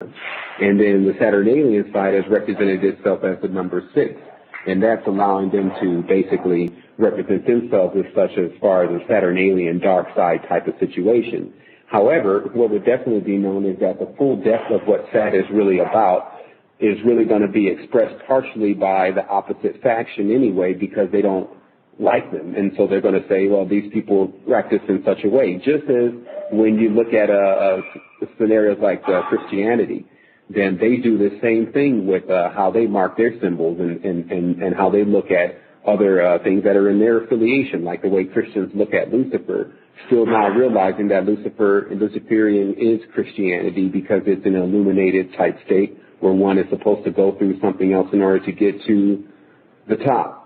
And then the Saturnalian side has represented itself as the number 6. And that's allowing them to basically represent themselves as such as far as a Saturnalian dark side type of situation. However, what would definitely be known is that the full depth of what Sat is really about is really going to be expressed partially by the opposite faction anyway, because they don't like them. And so they're going to say, well, these people practice in such a way. Just as when you look at scenarios like Christianity, then they do the same thing with how they mark their symbols and how they look at other things that are in their affiliation, like the way Christians look at Lucifer, still not realizing that Lucifer and Luciferian is Christianity because it's an illuminated type state where one is supposed to go through something else in order to get to the top.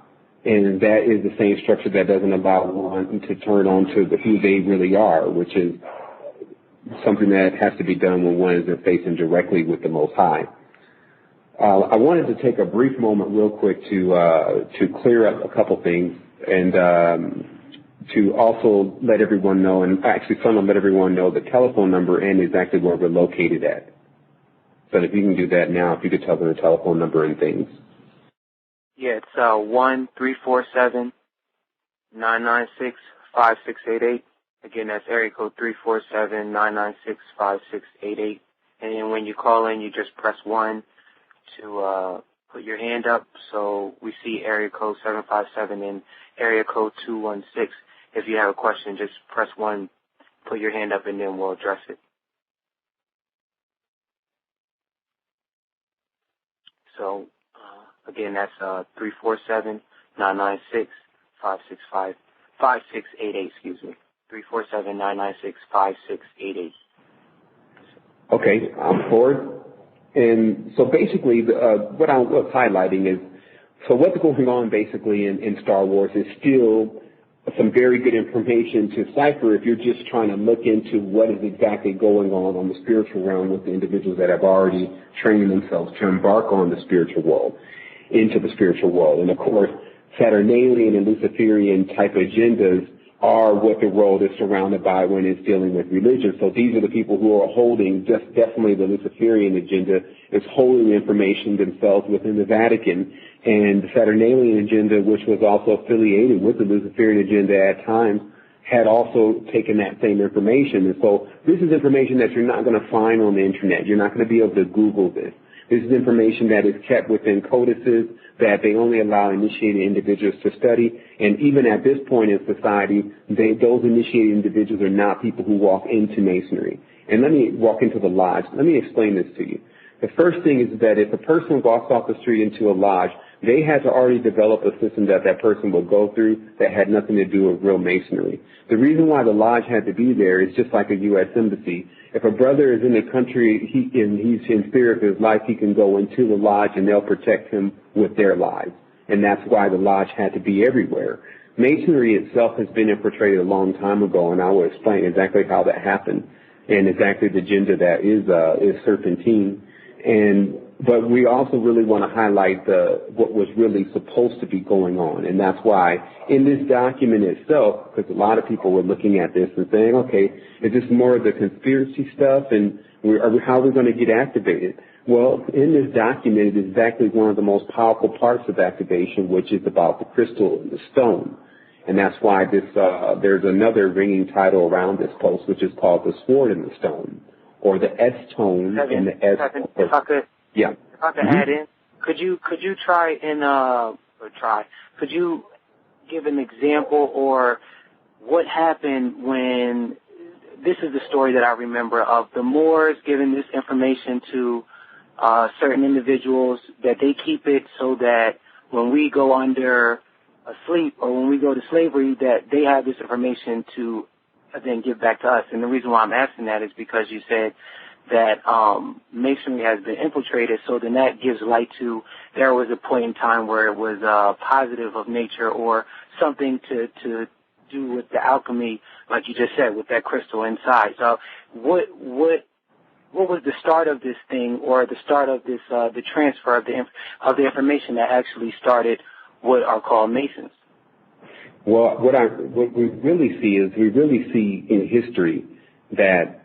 And that is the same structure that doesn't allow one to turn on to who they really are, which is something that has to be done when one is facing directly with the Most High. I wanted to take a brief moment real quick to clear up a couple things and to also let everyone know, and actually let everyone know the telephone number and exactly where we're located at. So if you can do that now, if you could tell them the telephone number and things. Yeah, it's 1-347-996-5688. Again, that's area code 347-996-5688. And then when you call in, you just press 1 to put your hand up. So we see area code 757 and area code 216. If you have a question, just press 1, put your hand up, and then we'll address it. So, again, that's 347-996-5688, excuse me. 347-996-5688. Okay, I'm forward. And so basically, what I was highlighting is, so what's going on basically in Star Wars is still some very good information to cipher if you're just trying to look into what is exactly going on the spiritual realm with the individuals that have already trained themselves to embark on the spiritual world, into the spiritual world. And of course, Saturnalian and Luciferian type agendas are what the world is surrounded by when it's dealing with religion. So these are the people who are holding, just definitely the Luciferian agenda is holding information themselves within the Vatican. And the Saturnalian agenda, which was also affiliated with the Luciferian agenda at times, had also taken that same information. And so this is information that you're not going to find on the internet. You're not going to be able to Google this. This is information that is kept within codices that they only allow initiated individuals to study. And even at this point in society, those initiated individuals are not people who walk into Masonry. And let me walk into the lodge. Let me explain this to you. The first thing is that if a person walks off the street into a lodge, they had to already develop a system that person would go through that had nothing to do with real Masonry. The reason why the lodge had to be there is just like a U.S. embassy. If a brother is in the country, he's in fear of his life, he can go into the lodge and they'll protect him with their lives. And that's why the lodge had to be everywhere. Masonry itself has been infiltrated a long time ago, and I will explain exactly how that happened and exactly the agenda that is serpentine. But we also really want to highlight what was really supposed to be going on. And that's why in this document itself, because a lot of people were looking at this and saying, okay, is this more of the conspiracy stuff and how are we going to get activated? Well, in this document, it is exactly one of the most powerful parts of activation, which is about the crystal and the stone. And that's why there's another ringing title around this post, which is called the sword and the stone, or the S-tone and the S. Yeah. If I could add in, could you try and could you give an example or what happened when, this is the story that I remember of the Moors giving this information to certain individuals, that they keep it so that when we go under asleep or when we go to slavery, that they have this information to then give back to us. And the reason why I'm asking that is because you said that Masonry has been infiltrated, so then that gives light to there was a point in time where it was positive of nature or something to do with the alchemy, like you just said, with that crystal inside. So what was the start of this thing, or the start of this the transfer of the information that actually started what are called Masons? Well, what we really see in history that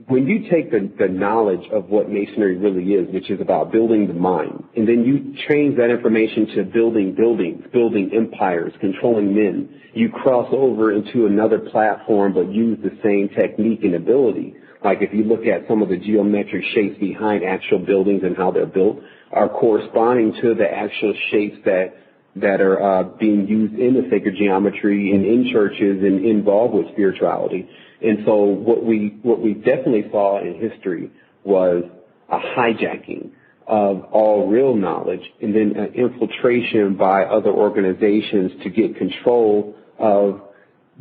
when you take the knowledge of what masonry really is, which is about building the mind, and then you change that information to building buildings, building empires, controlling men, you cross over into another platform but use the same technique and ability. Like if you look at some of the geometric shapes behind actual buildings and how they're built are corresponding to the actual shapes that are being used in the sacred geometry and in churches and involved with spirituality. And so what we definitely saw in history was a hijacking of all real knowledge and then an infiltration by other organizations to get control of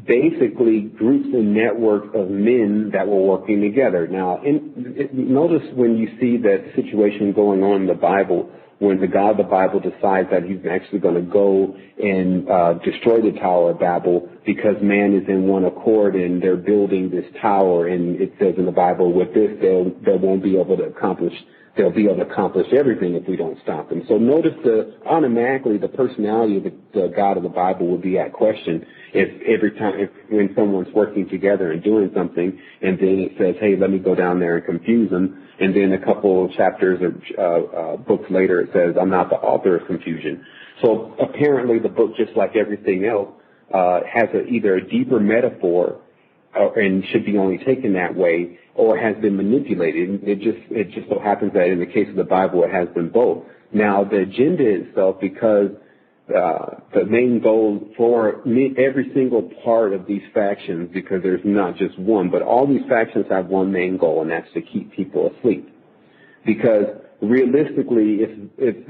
basically groups and networks of men that were working together. Now, notice when you see that situation going on in the Bible, when the God of the Bible decides that he's actually going to go and destroy the Tower of Babel because man is in one accord and they're building this tower, and it says in the Bible, with this they won't be able to accomplish. They'll be able to accomplish everything if we don't stop them. So notice automatically the personality of the God of the Bible would be at question when someone's working together and doing something, and then it says, hey, let me go down there and confuse them. And then a couple of chapters or books later, it says, I'm not the author of confusion. So apparently the book, just like everything else, has either a deeper metaphor and should be only taken that way, or has been manipulated. It just so happens that in the case of the Bible, it has been both. Now, the agenda itself, because the main goal for every single part of these factions, because there's not just one, but all these factions have one main goal, and that's to keep people asleep. Because realistically, if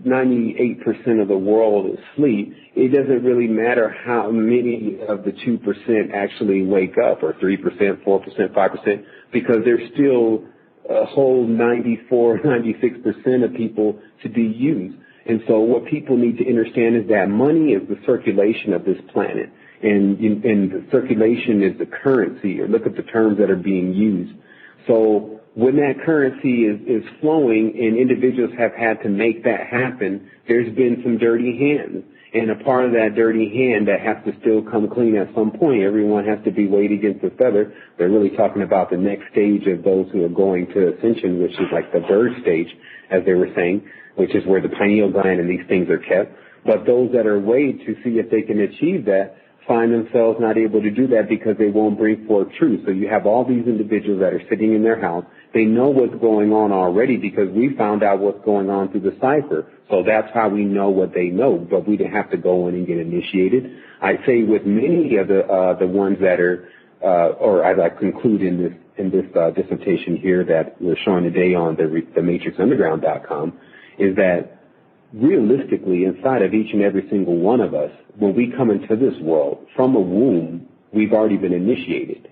98% of the world is asleep, it doesn't really matter how many of the 2% actually wake up, or 3%, 4%, 5%, because there's still a whole 94, 96% of people to be used. And so what people need to understand is that money is the circulation of this planet, and the circulation is the currency, or look at the terms that are being used. So when that currency is flowing and individuals have had to make that happen, there's been some dirty hands. And a part of that dirty hand that has to still come clean at some point, everyone has to be weighed against the feather. They're really talking about the next stage of those who are going to ascension, which is like the bird stage, as they were saying, which is where the pineal gland and these things are kept. But those that are weighed to see if they can achieve that find themselves not able to do that because they won't bring forth truth. So you have all these individuals that are sitting in their house. They know what's going on already because we found out what's going on through the cipher. So that's how we know what they know, but we didn't have to go in and get initiated. I say with many of the ones that are, or as I conclude in this dissertation here that we're showing today on the matrixunderground.com, is that realistically, inside of each and every single one of us, when we come into this world, from a womb, we've already been initiated.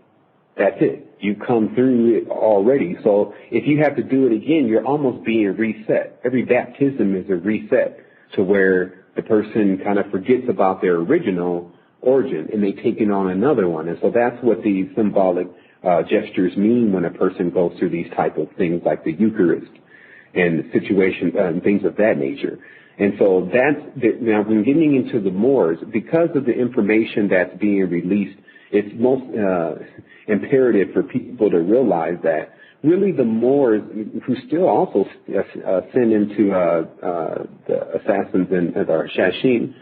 That's it. You come through it already. So if you have to do it again, you're almost being reset. Every baptism is a reset to where the person kind of forgets about their original origin and they take it on another one. And so that's what these symbolic gestures mean when a person goes through these type of things like the Eucharist and situations and things of that nature. And so now when getting into the Moors, because of the information that's being released, it's most imperative for people to realize that really the Moors, who still also send into the assassins and our Shashin,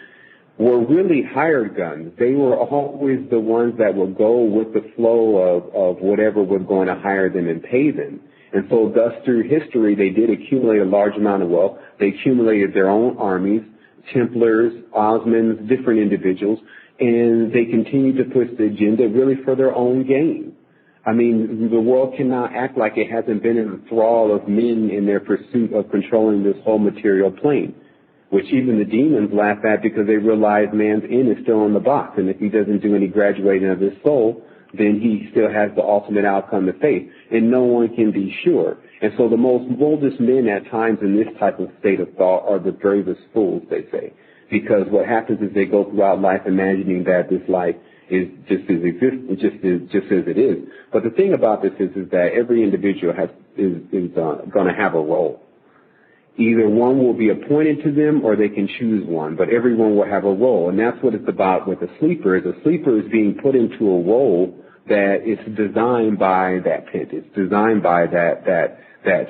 were really hired guns. They were always the ones that would go with the flow of whatever was going to hire them and pay them. And so thus through history, they did accumulate a large amount of wealth. They accumulated their own armies, Templars, Osmonds, different individuals, and they continued to push the agenda really for their own gain. I mean, the world cannot act like it hasn't been in the thrall of men in their pursuit of controlling this whole material plane, which even the demons laugh at because they realize man's end is still in the box, and if he doesn't do any graduating of his soul, then he still has the ultimate outcome to face, and no one can be sure. And so the most boldest men at times in this type of state of thought are the bravest fools, they say, because what happens is they go throughout life imagining that this life is just as it is. But the thing about this is that every individual is going to have a role. Either one will be appointed to them or they can choose one, but everyone will have a role. And that's what it's about with a sleeper. Is a sleeper is being put into a role that it's designed by that pit. It's designed by that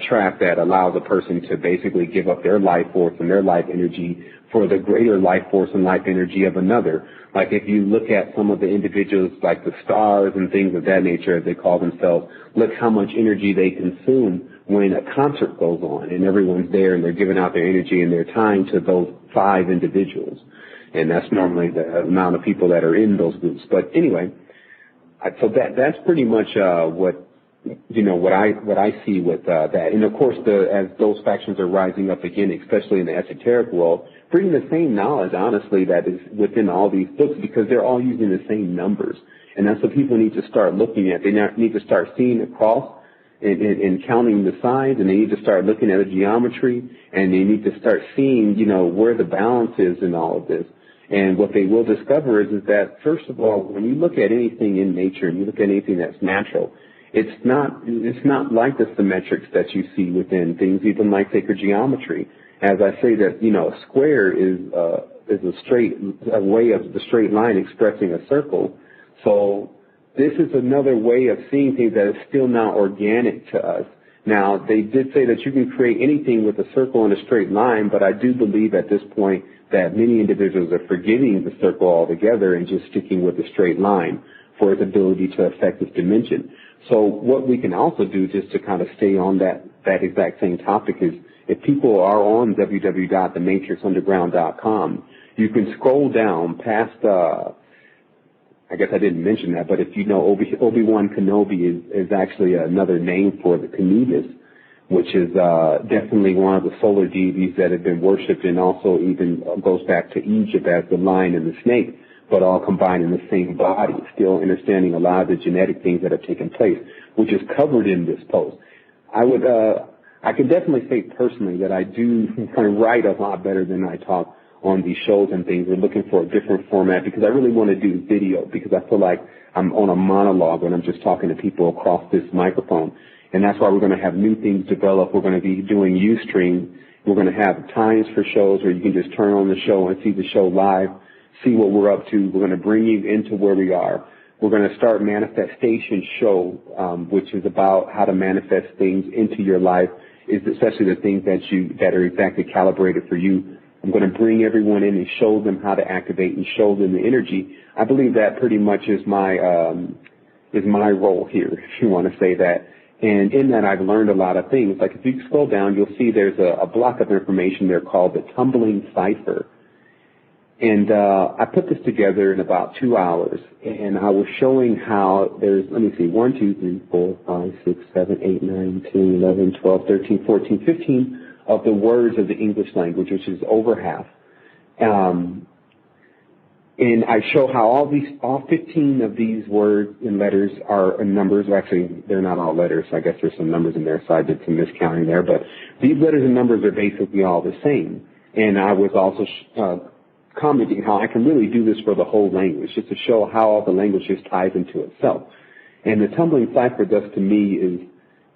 trap that allows a person to basically give up their life force and their life energy for the greater life force and life energy of another. Like if you look at some of the individuals like the stars and things of that nature, as they call themselves, look how much energy they consume when a concert goes on and everyone's there and they're giving out their energy and their time to those 5 individuals. And that's normally the amount of people that are in those groups. But anyway, so that's pretty much what I see with that. And of course, as those factions are rising up again, especially in the esoteric world, bringing the same knowledge, honestly, that is within all these books, because they're all using the same numbers. And that's what people need to start looking at. They need to start seeing across and counting the signs, and they need to start looking at the geometry, and they need to start seeing, where the balance is in all of this. And what they will discover is that, first of all, when you look at anything in nature and you look at anything that's natural, it's not like the symmetrics that you see within things, even like sacred geometry. As I say that, a square is a way of the straight line expressing a circle. So this is another way of seeing things that is still not organic to us. Now, they did say that you can create anything with a circle and a straight line, but I do believe at this point that many individuals are forgetting the circle altogether and just sticking with the straight line for its ability to affect this dimension. So what we can also do, just to kind of stay on that exact same topic, is if people are on www.thematrixunderground.com, you can scroll down past, I guess I didn't mention that, but if you know, Obi-Wan Kenobi is actually another name for the Canubis, which is definitely one of the solar deities that have been worshipped, and also even goes back to Egypt as the lion and the snake, but all combined in the same body, still understanding a lot of the genetic things that have taken place, which is covered in this post. I can definitely say personally that I do kind of write a lot better than I talk on these shows and things. We're looking for a different format because I really want to do video, because I feel like I'm on a monologue when I'm just talking to people across this microphone. And that's why we're going to have new things develop. We're going to be doing Ustream. We're going to have times for shows where you can just turn on the show and see the show live, see what we're up to. We're going to bring you into where we are. We're going to start Manifestation Show, which is about how to manifest things into your life, especially the things that are exactly calibrated for you. I'm going to bring everyone in and show them how to activate and show them the energy. I believe that pretty much is my role here, if you want to say that. And in that, I've learned a lot of things. Like if you scroll down, you'll see there's a block of information there called the Tumbling Cipher. And I put this together in about 2 hours, and I was showing how there's, 1, 2, 3, 4, 5, 6, 7, 8, 9, 10, 11, 12, 13, 14, 15 of the words of the English language, which is over half. And I show how all 15 of these words and letters are numbers. Actually, they're not all letters. I guess there's some numbers in there, so I did some miscounting there. But these letters and numbers are basically all the same. And I was also commenting how I can really do this for the whole language, just to show how all the language just ties into itself. And the tumbling cipher does to me is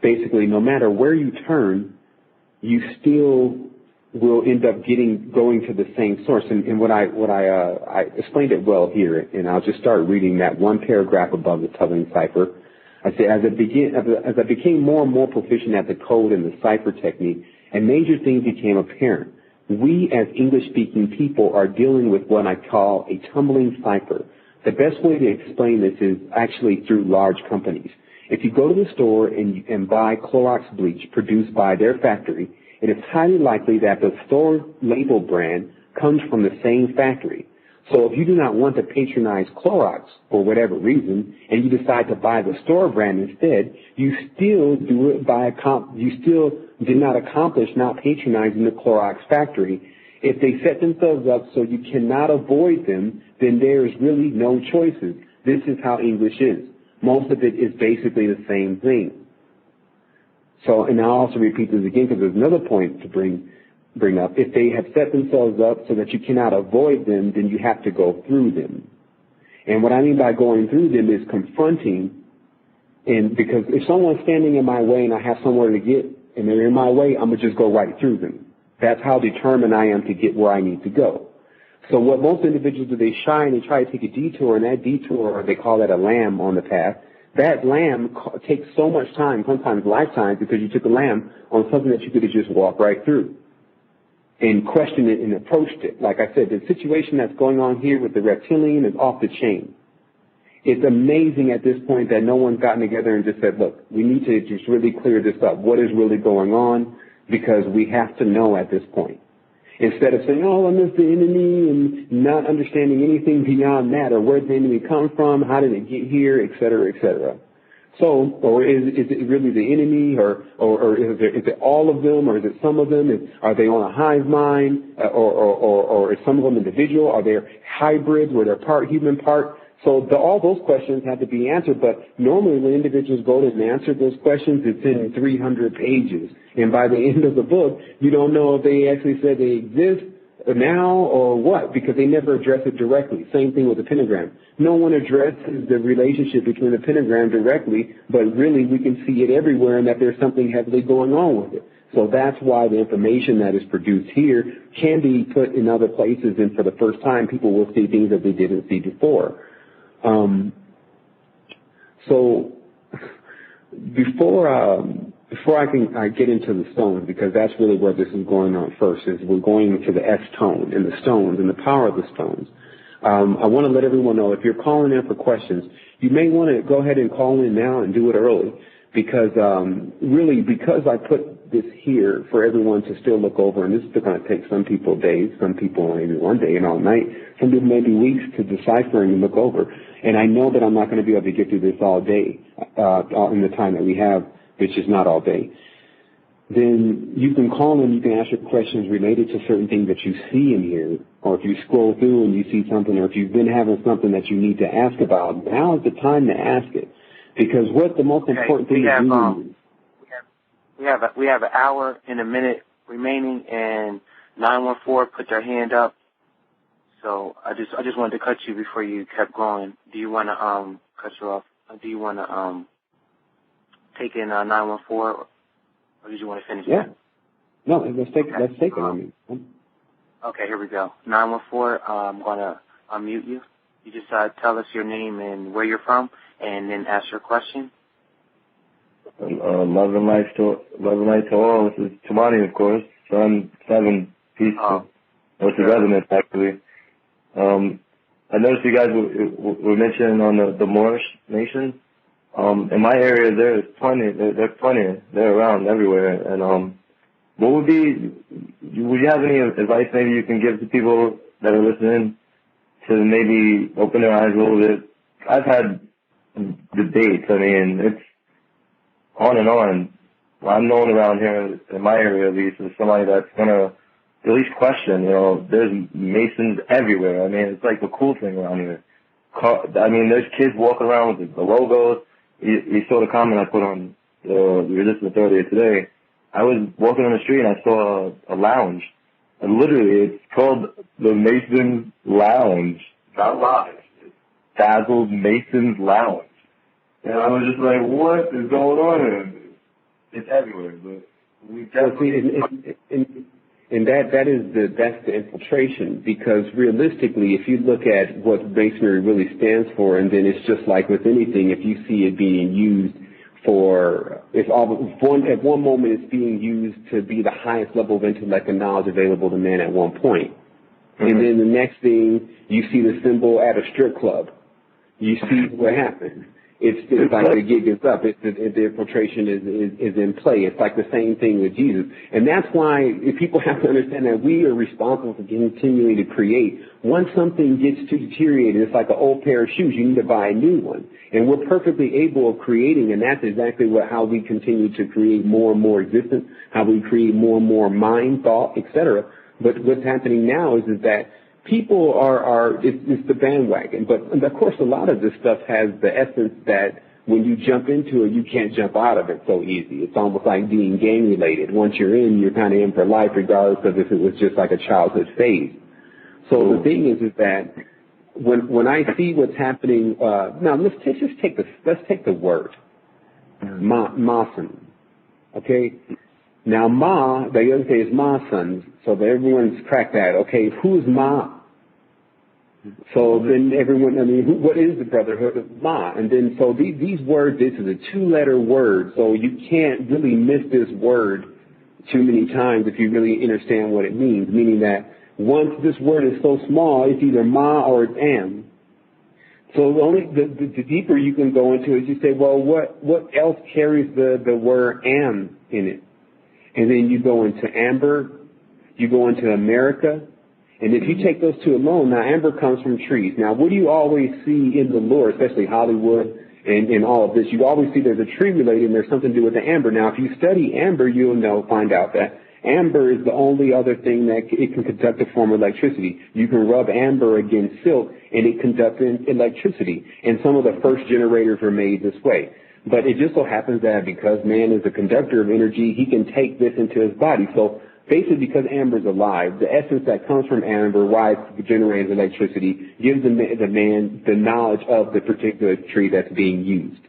basically no matter where you turn, you still will end up going to the same source. And what I explained it well here, and I'll just start reading that one paragraph above the tumbling cipher. I say, as I became more and more proficient at the code and the cipher technique, and major things became apparent. We as English-speaking people are dealing with what I call a tumbling cipher. The best way to explain this is actually through large companies. If you go to the store and buy Clorox bleach produced by their factory, it is highly likely that the store label brand comes from the same factory. So if you do not want to patronize Clorox for whatever reason, and you decide to buy the store brand instead, you still do it you still did not accomplish not patronizing the Clorox factory. If they set themselves up so you cannot avoid them, then there is really no choices. This is how English is. Most of it is basically the same thing. So, and I'll also repeat this again because there's another point to bring up. If they have set themselves up so that you cannot avoid them, then you have to go through them. And what I mean by going through them is confronting, and because if someone's standing in my way and I have somewhere to get, and they're in my way, I'm going to just go right through them. That's how determined I am to get where I need to go. So what most individuals do, they shy and they try to take a detour, and that detour, they call that a lamb on the path, that lamb takes so much time, sometimes lifetimes, because you took a lamb on something that you could have just walked right through and questioned it and approached it. Like I said, the situation that's going on here with the reptilian is off the chain. It's amazing at this point that no one's gotten together and just said, look, we need to just really clear this up. What is really going on? Because we have to know at this point. Instead of saying, oh, I'm just the enemy, and not understanding anything beyond that, or where did the enemy come from, how did it get here, et cetera, et cetera. So, or is it really the enemy, or is it all of them, or is it some of them? Are they on a hive mind, or is some of them individual? Are they hybrids, where they're part human, part? So all those questions have to be answered, but normally when individuals go to and answer those questions, it's in 300 pages. And by the end of the book, you don't know if they actually said they exist now or what, because they never address it directly. Same thing with the pentagram. No one addresses the relationship between the pentagram directly, but really we can see it everywhere and that there's something heavily going on with it. So that's why the information that is produced here can be put in other places, and for the first time, people will see things that they didn't see before. So before I get into the stones, because that's really where this is going on first, is we're going into the S tone and the stones and the power of the stones. I want to let everyone know, if you're calling in for questions, you may want to go ahead and call in now and do it early, because really, because I put this here for everyone to still look over, and this is going to take some people days, some people maybe one day and all night, some people maybe weeks to decipher and look over. And I know that I'm not going to be able to get through this all day in the time that we have, which is not all day. Then you can call in, you can ask your questions related to certain things that you see in here, or if you scroll through and you see something, or if you've been having something that you need to ask about, now is the time to ask it. Because what the most important thing is, we have an hour and a minute remaining, and 914 put their hand up. So I just wanted to cut you before you kept going. Do you want to cut you off? Do you want to take in 914, or did you want to finish? Yeah. No, let's take it. Okay, here we go. 914. I'm gonna unmute you. You just tell us your name and where you're from, and then ask your question. Love and life to all. This is Tamani, of course. Son 7, peace. What's the resonance, actually? I noticed you guys were mentioning on the Moorish nation. In my area, there's plenty. There's plenty. They're around everywhere. And what would you have any advice maybe you can give to people that are listening to maybe open their eyes a little bit? I've had debates. I mean, it's on and on. I'm known around here, in my area at least, as somebody that's going to at least question, there's Masons everywhere. I mean, it's like the cool thing around here. I mean, there's kids walking around with the logos. You saw the comment I put on the Resistance earlier today. I was walking on the street and I saw a lounge. And literally, it's called the Masons Lounge. Not live. It's Dazzled Masons Lounge. And I was just like, what is going on here? It's everywhere, but we definitely... And that's the infiltration, because realistically, if you look at what Masonry really stands for, and then it's just like with anything, if you see it being used at one moment it's being used to be the highest level of intellect and knowledge available to man at one point. Mm-hmm. And then the next thing, you see the symbol at a strip club. You see what happens. It's like the gig is up. The infiltration is in play. It's like the same thing with Jesus. And that's why people have to understand that we are responsible for continuing to create. Once something gets too deteriorated, it's like an old pair of shoes. You need to buy a new one. And we're perfectly able of creating, and that's exactly how we continue to create more and more existence, how we create more and more mind, thought, etc. But what's happening now is that people it's the bandwagon. But of course, a lot of this stuff has the essence that when you jump into it, you can't jump out of it so easy. It's almost like being gang related. Once you're in, you're kind of in for life, regardless of if it was just like a childhood phase. So the thing is that when I see what's happening, now let's take the word Mason, okay? Now, Ma, the other thing is Ma sons, so everyone's cracked that. Okay, who's Ma? So then everyone, I mean, what is the brotherhood of Ma? And then so these words, this is a 2-letter word, so you can't really miss this word too many times if you really understand what it means, meaning that once this word is so small, it's either Ma or it's Am. So the deeper you can go into it, you say, well, what else carries the word Am in it? And then you go into Amber, you go into America, and if you take those two alone, now amber comes from trees. Now, what do you always see in the lore, especially Hollywood and all of this? You always see there's a tree related and there's something to do with the amber. Now, if you study amber, you'll find out that amber is the only other thing that it can conduct a form of electricity. You can rub amber against silk and it conducts electricity. And some of the first generators were made this way. But it just so happens that because man is a conductor of energy, he can take this into his body. So basically, because amber is alive, the essence that comes from amber, why it generates electricity, gives the man the knowledge of the particular tree that's being used.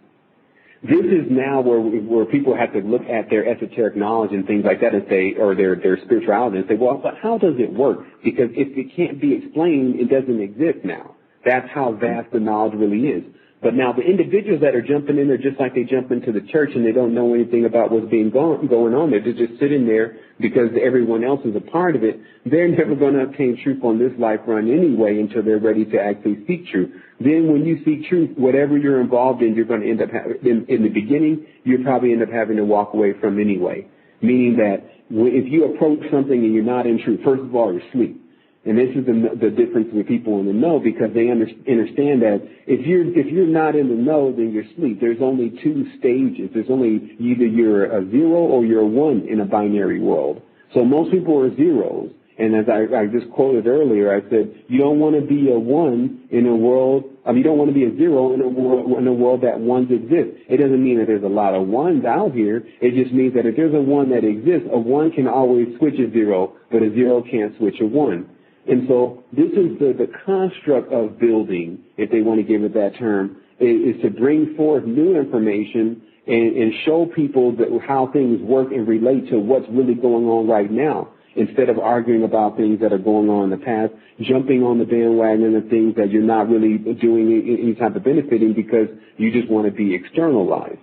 This is now where people have to look at their esoteric knowledge and things like that and say, or their spirituality and say, well, but how does it work? Because if it can't be explained, it doesn't exist now. That's how vast the knowledge really is. But now the individuals that are jumping in there just like they jump into the church and they don't know anything about what's going on there, they're just sitting there because everyone else is a part of it. They're never going to obtain truth on this life run anyway until they're ready to actually seek truth. Then when you seek truth, whatever you're involved in, you're going to end up in the beginning, you'll probably end up having to walk away from anyway. Meaning that if you approach something and you're not in truth, first of all, you're asleep. And this is the difference with people in the know, because they understand that if you're not in the know, then you're asleep. There's only 2 stages. There's only either you're a 0 or you're a 1 in a binary world. So most people are zeros. And as I just quoted earlier, I said, you don't want to be a 1 in a world, you don't want to be a 0 in a world that 1s exist. It doesn't mean that there's a lot of 1s out here. It just means that if there's a 1 that exists, a 1 can always switch a 0, but a 0 can't switch a 1. And so this is the construct of building, if they want to give it that term, is to bring forth new information and show people how things work and relate to what's really going on right now, instead of arguing about things that are going on in the past, jumping on the bandwagon of things that you're not really doing any type of benefiting because you just want to be externalized.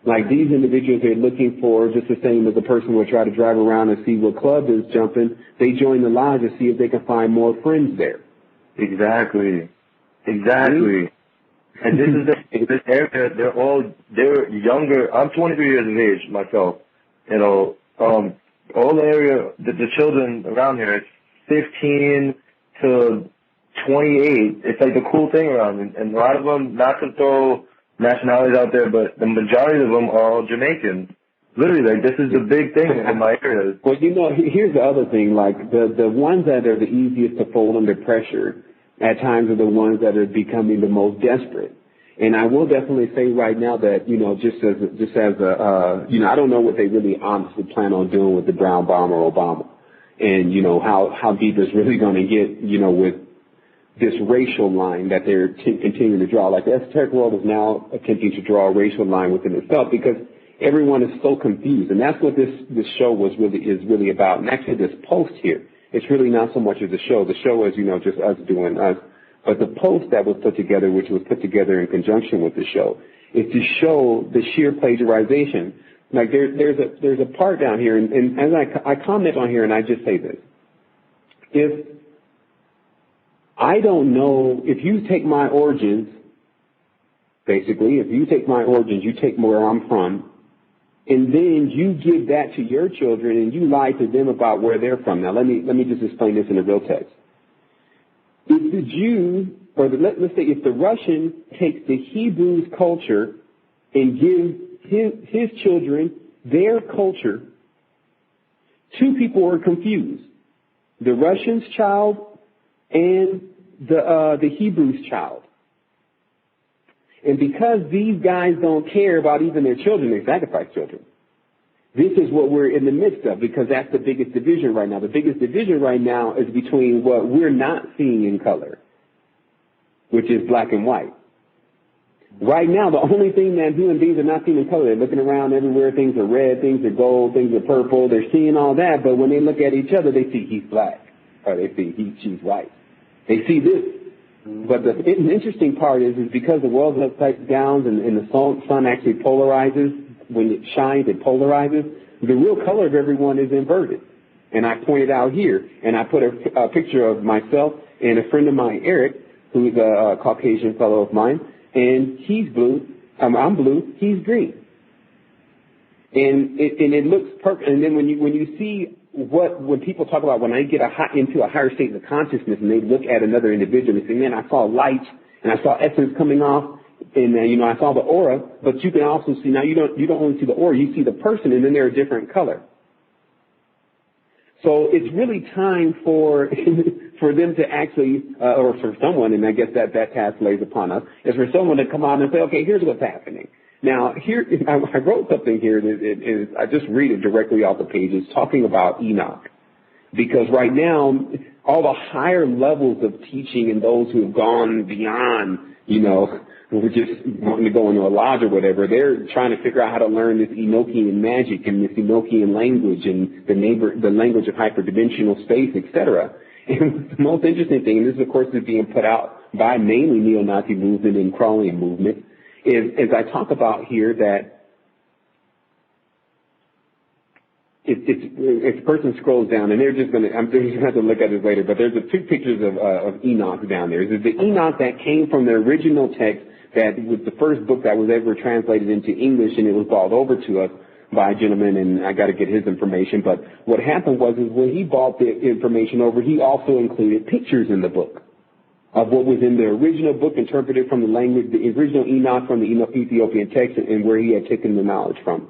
Like these individuals are looking for, just the same as a person would try to drive around and see what club is jumping, they join the lodge to see if they can find more friends there. Exactly. And this is this area, they're younger. I'm 23 years of age myself. You know, all the area, the children around here, it's 15 to 28. It's like the cool thing around, and a lot of them, not to throw nationalities out there, but the majority of them are all Jamaican. Literally, like, this is the big thing in my area. Well, you know, here's the other thing, like, the ones that are the easiest to fold under pressure at times are the ones that are becoming the most desperate. And I will definitely say right now that, you know, just as a you know, I don't know what they really honestly plan on doing with the brown bomber Obama. And, you know, how deep it's really going to get, you know, with this racial line that they're continuing to draw. Like the esoteric world is now attempting to draw a racial line within itself because everyone is so confused. And that's what this show is really about. And actually this post here, it's really not so much as a show. The show is, you know, just us doing us. But the post that was put together, which was put together in conjunction with the show, is to show the sheer plagiarization. Like there's a part down here, and as I comment on here, and I just say this. If I don't know, if you take my origins, basically, if you take my origins, you take where I'm from, and then you give that to your children and you lie to them about where they're from. Now, let me just explain this in the real text. If the Jew, or let's say if the Russian takes the Hebrew's culture and gives his children their culture, 2 people are confused. The Russian's child and the Hebrew's child. And because these guys don't care about even their children, they sacrifice children. This is what we're in the midst of, because that's the biggest division right now. The biggest division right now is between what we're not seeing in color, which is black and white. Right now, the only thing that human beings are not seeing in color, they're looking around everywhere, things are red, things are gold, things are purple, they're seeing all that, but when they look at each other, they see he's black, or they see she's white. They see this. But the interesting part is because the world's upside down and the sun actually polarizes, when it shines, it polarizes, the real color of everyone is inverted. And I pointed out here, and I put a picture of myself and a friend of mine, Eric, who's a Caucasian fellow of mine, and he's blue, I'm blue, he's green. And it looks perfect. And then when you see when people talk about when I get into a higher state of consciousness and they look at another individual and say, man, I saw light and I saw essence coming off, and I saw the aura, but you can also see now you don't only see the aura, you see the person, and then they're a different color. So it's really time for them to actually, or for someone, and I guess that task lays upon us, is for someone to come out and say, okay, here's what's happening. Now, here, I wrote something here that I just read it directly off the page. It's talking about Enoch. Because right now, all the higher levels of teaching and those who have gone beyond, who are just wanting to go into a lodge or whatever, they're trying to figure out how to learn this Enochian magic and this Enochian language and the language of hyperdimensional space, etc. And the most interesting thing, and this, of course, is being put out by mainly neo-Nazi movement and Crowleyan movement, is I talk about here that if a person scrolls down, and they're just going to have to look at this later, but there's two pictures of Enoch down there. There's the Enoch that came from the original text that was the first book that was ever translated into English, and it was brought over to us by a gentleman, and I got to get his information. But what happened was when he brought the information over, he also included pictures in the book of what was in the original book, interpreted from the language, the original Enoch from the Ethiopian text, and where he had taken the knowledge from.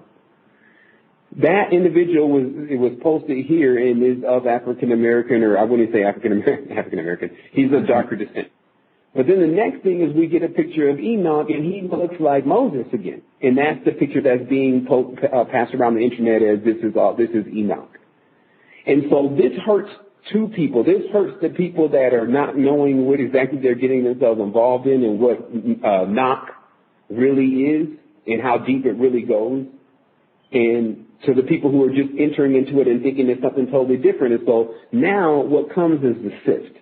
That individual was posted here and is of African American, or I wouldn't say African American. He's of darker descent. But then the next thing is we get a picture of Enoch, and he looks like Moses again, and that's the picture that's being passed around the internet as this is Enoch. And so this hurts two people. This hurts the people that are not knowing what exactly they're getting themselves involved in and what Enoch really is and how deep it really goes. And to the people who are just entering into it and thinking it's something totally different. And so now what comes is the sift.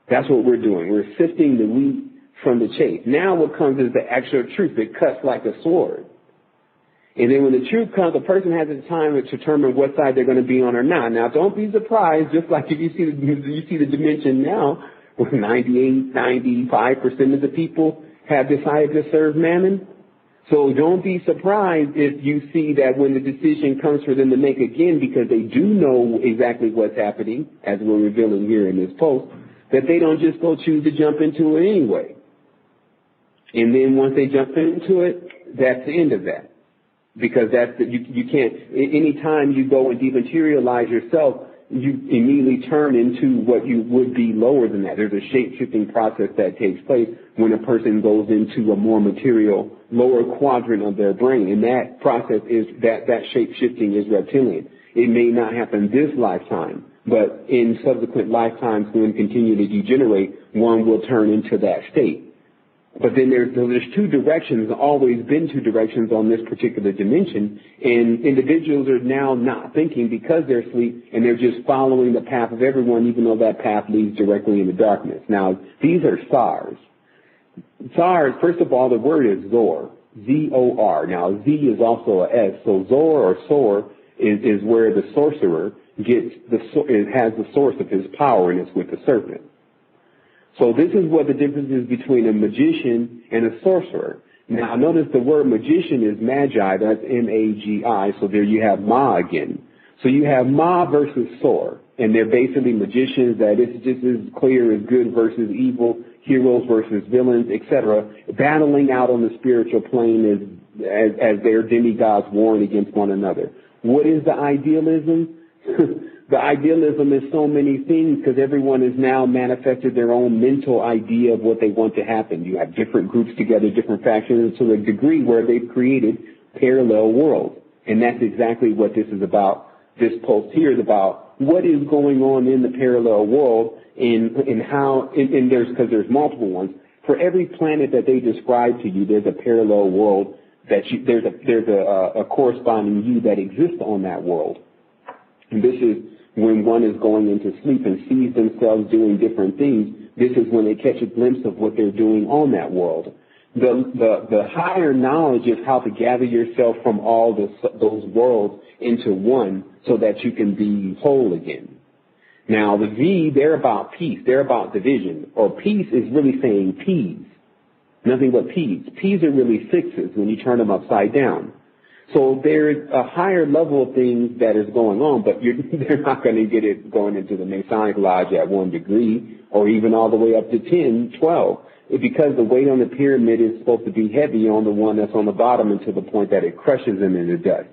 That's what we're doing. We're sifting the wheat from the chaff. Now what comes is the actual truth. It cuts like a sword. And then when the truth comes, the person has the time to determine what side they're going to be on or not. Now, don't be surprised, just like if you see the dimension now, where 95% of the people have decided to serve Mammon. So don't be surprised if you see that when the decision comes for them to make again, because they do know exactly what's happening, as we're revealing here in this post, that they don't just go choose to jump into it anyway. And then once they jump into it, that's the end of that. Because you can't, any time you go and dematerialize yourself, you immediately turn into what you would be lower than that. There's a shape-shifting process that takes place when a person goes into a more material, lower quadrant of their brain. And that process is, that shape-shifting is reptilian. It may not happen this lifetime, but in subsequent lifetimes, when continue to degenerate, one will turn into that state. But then there's two directions, always been two directions on this particular dimension, and individuals are now not thinking because they're asleep, and they're just following the path of everyone, even though that path leads directly into darkness. Now, these are SARs. SARs, first of all, the word is Zor, Z-O-R. Now, Z is also a S, so Zor or Sor is where the sorcerer has the source of his power, and it's with the serpent. So this is what the difference is between a magician and a sorcerer. Now notice the word magician is magi, that's M-A-G-I, so there you have Ma again. So you have Ma versus Sor, and they're basically magicians that it's just as clear as good versus evil, heroes versus villains, etc., battling out on the spiritual plane as their demigods warring against one another. What is the idealism? The idealism is so many things because everyone has now manifested their own mental idea of what they want to happen. You have different groups together, different factions, to a degree where they've created parallel worlds. And that's exactly what this is about. This post here is about what is going on in the parallel world and how, and because there's multiple ones. For every planet that they describe to you, there's a parallel world there's a corresponding you that exists on that world. And this is when one is going into sleep and sees themselves doing different things, this is when they catch a glimpse of what they're doing on that world. The higher knowledge is how to gather yourself from all those worlds into one so that you can be whole again. Now, the V, they're about peace. They're about division. Or peace is really saying P's. Nothing but P's. P's are really sixes when you turn them upside down. So there's a higher level of things that is going on, but they're not going to get it going into the Masonic Lodge at 1 degree or even all the way up to 10, 12. Because the weight on the pyramid is supposed to be heavy on the one that's on the bottom and to the point that it crushes them into dust.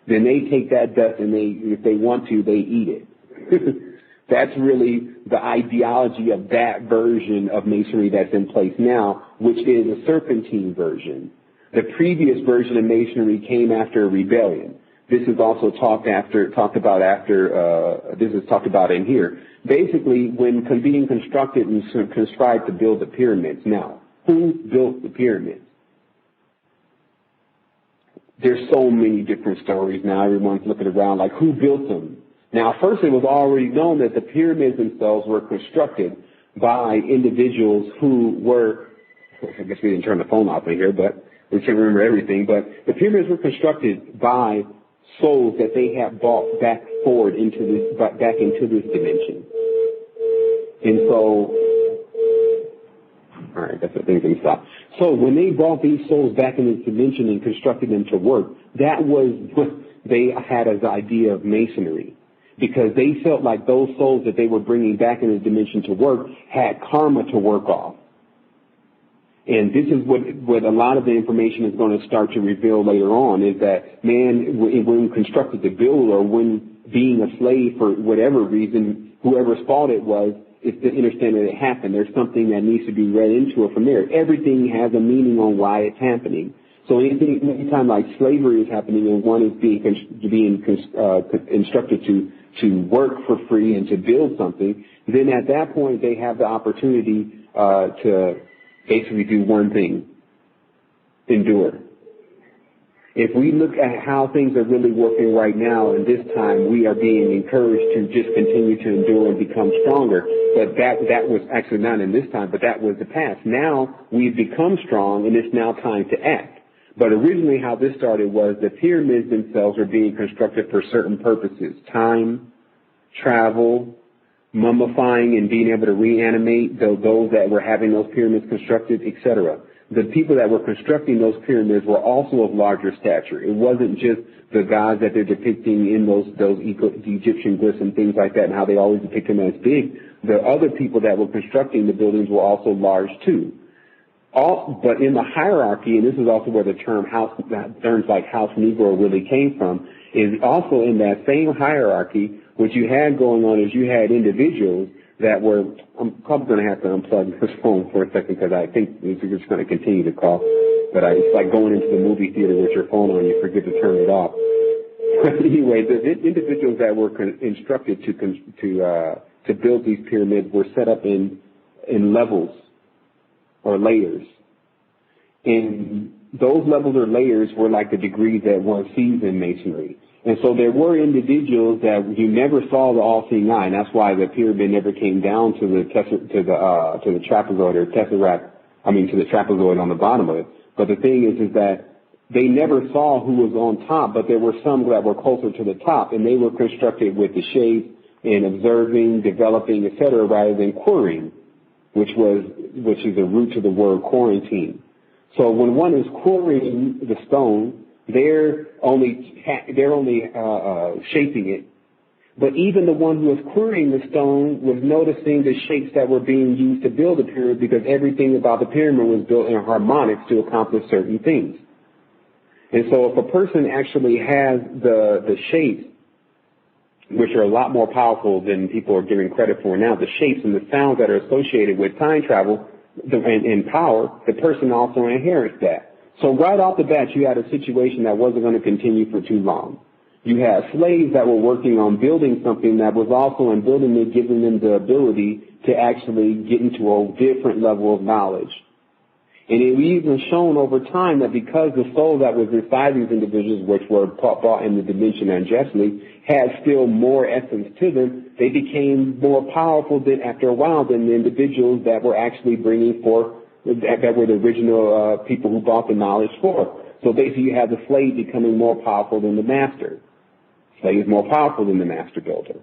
Then they take that dust and if they want to, they eat it. That's really the ideology of that version of Masonry that's in place now, which is a serpentine version. The previous version of Masonry came after a rebellion. This is also talked about in here. Basically, when being constructed and contrived to build the pyramids. Now, who built the pyramids? There's so many different stories now. Everyone's looking around like, who built them? Now, first, it was already known that the pyramids themselves were constructed by individuals who were, I guess we didn't turn the phone off in here, but we can't remember everything, but the pyramids were constructed by souls that they had brought back into this dimension. And so, all right, that's the thing can stop. So when they brought these souls back in this dimension and constructed them to work, that was what they had as the idea of Masonry. Because they felt like those souls that they were bringing back in the dimension to work had karma to work off. And this is what a lot of the information is going to start to reveal later on, is that man, when constructed to build or when being a slave for whatever reason, whoever's fault it was, is to understand that it happened. There's something that needs to be read into it from there. Everything has a meaning on why it's happening. So anytime like slavery is happening and one is being instructed to work for free and to build something, then at that point they have the opportunity to basically do one thing: endure. If we look at how things are really working right now, and this time we are being encouraged to just continue to endure and become stronger. But that was actually not in this time, but that was the past. Now we've become strong, and it's now time to act. But originally how this started was the pyramids themselves are being constructed for certain purposes: time, travel, mummifying and being able to reanimate those that were having those pyramids constructed, etc. The people that were constructing those pyramids were also of larger stature. It wasn't just the gods that they're depicting in those Egyptian glyphs and things like that, and how they always depict them as big. The other people that were constructing the buildings were also large too. But in the hierarchy, and this is also where the terms like House Negro really came from, is also in that same hierarchy, what you had going on is you had individuals that were, I'm probably going to have to unplug this phone for a second because I think it's just going to continue to call. But it's like going into the movie theater with your phone on, you forget to turn it off. But anyway, the individuals that were instructed to build these pyramids were set up in levels or layers. And those levels or layers were like the degrees that one sees in Masonry. And so there were individuals that you never saw the all-seeing eye, and that's why the pyramid never came down to the trapezoid or tesseract. To the trapezoid on the bottom of it. But the thing is that they never saw who was on top, but there were some that were closer to the top, and they were constructed with the shape and observing, developing, etc., rather than querying, which is the root to the word quarantine. So when one is querying the stone, they're only shaping it. But even the one who was querying the stone was noticing the shapes that were being used to build the pyramid, because everything about the pyramid was built in harmonics to accomplish certain things. And so if a person actually has the shapes, which are a lot more powerful than people are giving credit for now, the shapes and the sounds that are associated with time travel and power, the person also inherits that. So right off the bat, you had a situation that wasn't going to continue for too long. You had slaves that were working on building something that was also in building it, giving them the ability to actually get into a different level of knowledge. And it was even shown over time that because the soul that was inside these individuals, which were brought in the dimension unjustly, had still more essence to them, they became more powerful than, after a while, than the individuals that were actually bringing forth, that were the original people who brought the knowledge forth. So basically you have the slave becoming more powerful than the master. Slave is more powerful than the master builder.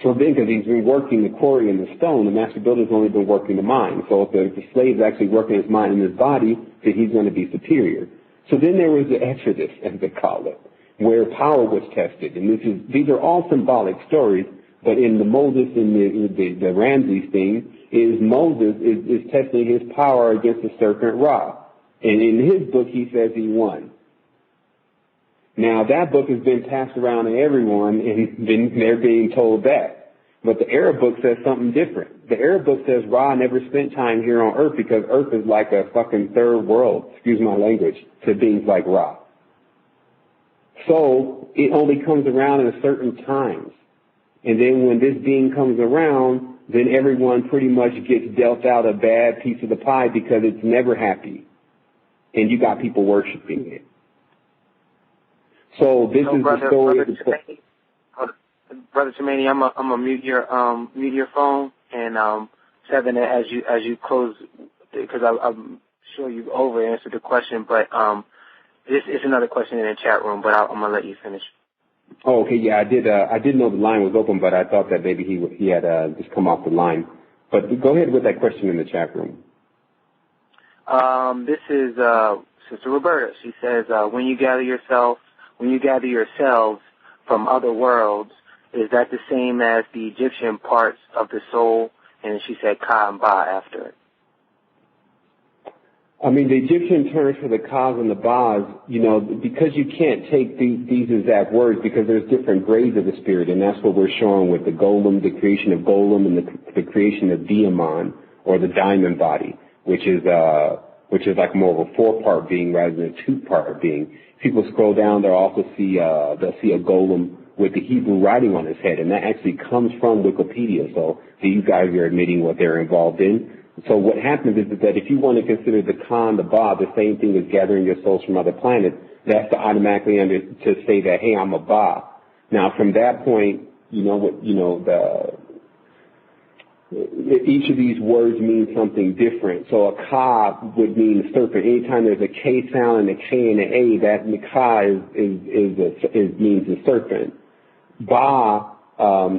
So then, because he's been working the quarry and the stone, the master builder's only been working the mind. So if the slave's actually working his mind and his body, then he's going to be superior. So then there was the Exodus, as they call it, where power was tested. And these are all symbolic stories, but in the Moses and the Ramses thing, is Moses is testing his power against the serpent Ra. And in his book, he says he won. Now, that book has been passed around to everyone, and they're being told that. But the Arab book says something different. The Arab book says Ra never spent time here on Earth because Earth is like a fucking third world, excuse my language, to beings like Ra. So it only comes around at certain times. And then when this being comes around, then everyone pretty much gets dealt out a bad piece of the pie because it's never happy. And you got people worshiping it. So this is the story of the Brother Tremaine, I'm gonna mute your phone and Seven as you close, because I'm sure you over answered the question, but this is another question in the chat room, but I'm gonna let you finish. Oh, okay, yeah, I did know the line was open, but I thought that maybe he had just come off the line. But go ahead with that question in the chat room. This is Sister Roberta. She says, when you gather yourselves from other worlds, is that the same as the Egyptian parts of the soul? And she said Ka and Ba after it. I mean, the Egyptian terms for the Kas and the Bas, because you can't take these exact words because there's different grades of the spirit, and that's what we're showing with the Golem, the creation of Golem, and the creation of Diamond, or the diamond body, which is like more of a 4-part being rather than a 2-part being. If people scroll down, they'll see a golem with the Hebrew writing on his head, and that actually comes from Wikipedia. So you guys are admitting what they're involved in. So what happens is that if you want to consider the Ka and the Ba the same thing as gathering your souls from other planets, that's to automatically to say that, hey, I'm a Ba. Now from that point, each of these words mean something different. So a Ka would mean a serpent. Anytime there's a K sound and a K and an A, that the Ka means a serpent. Ba,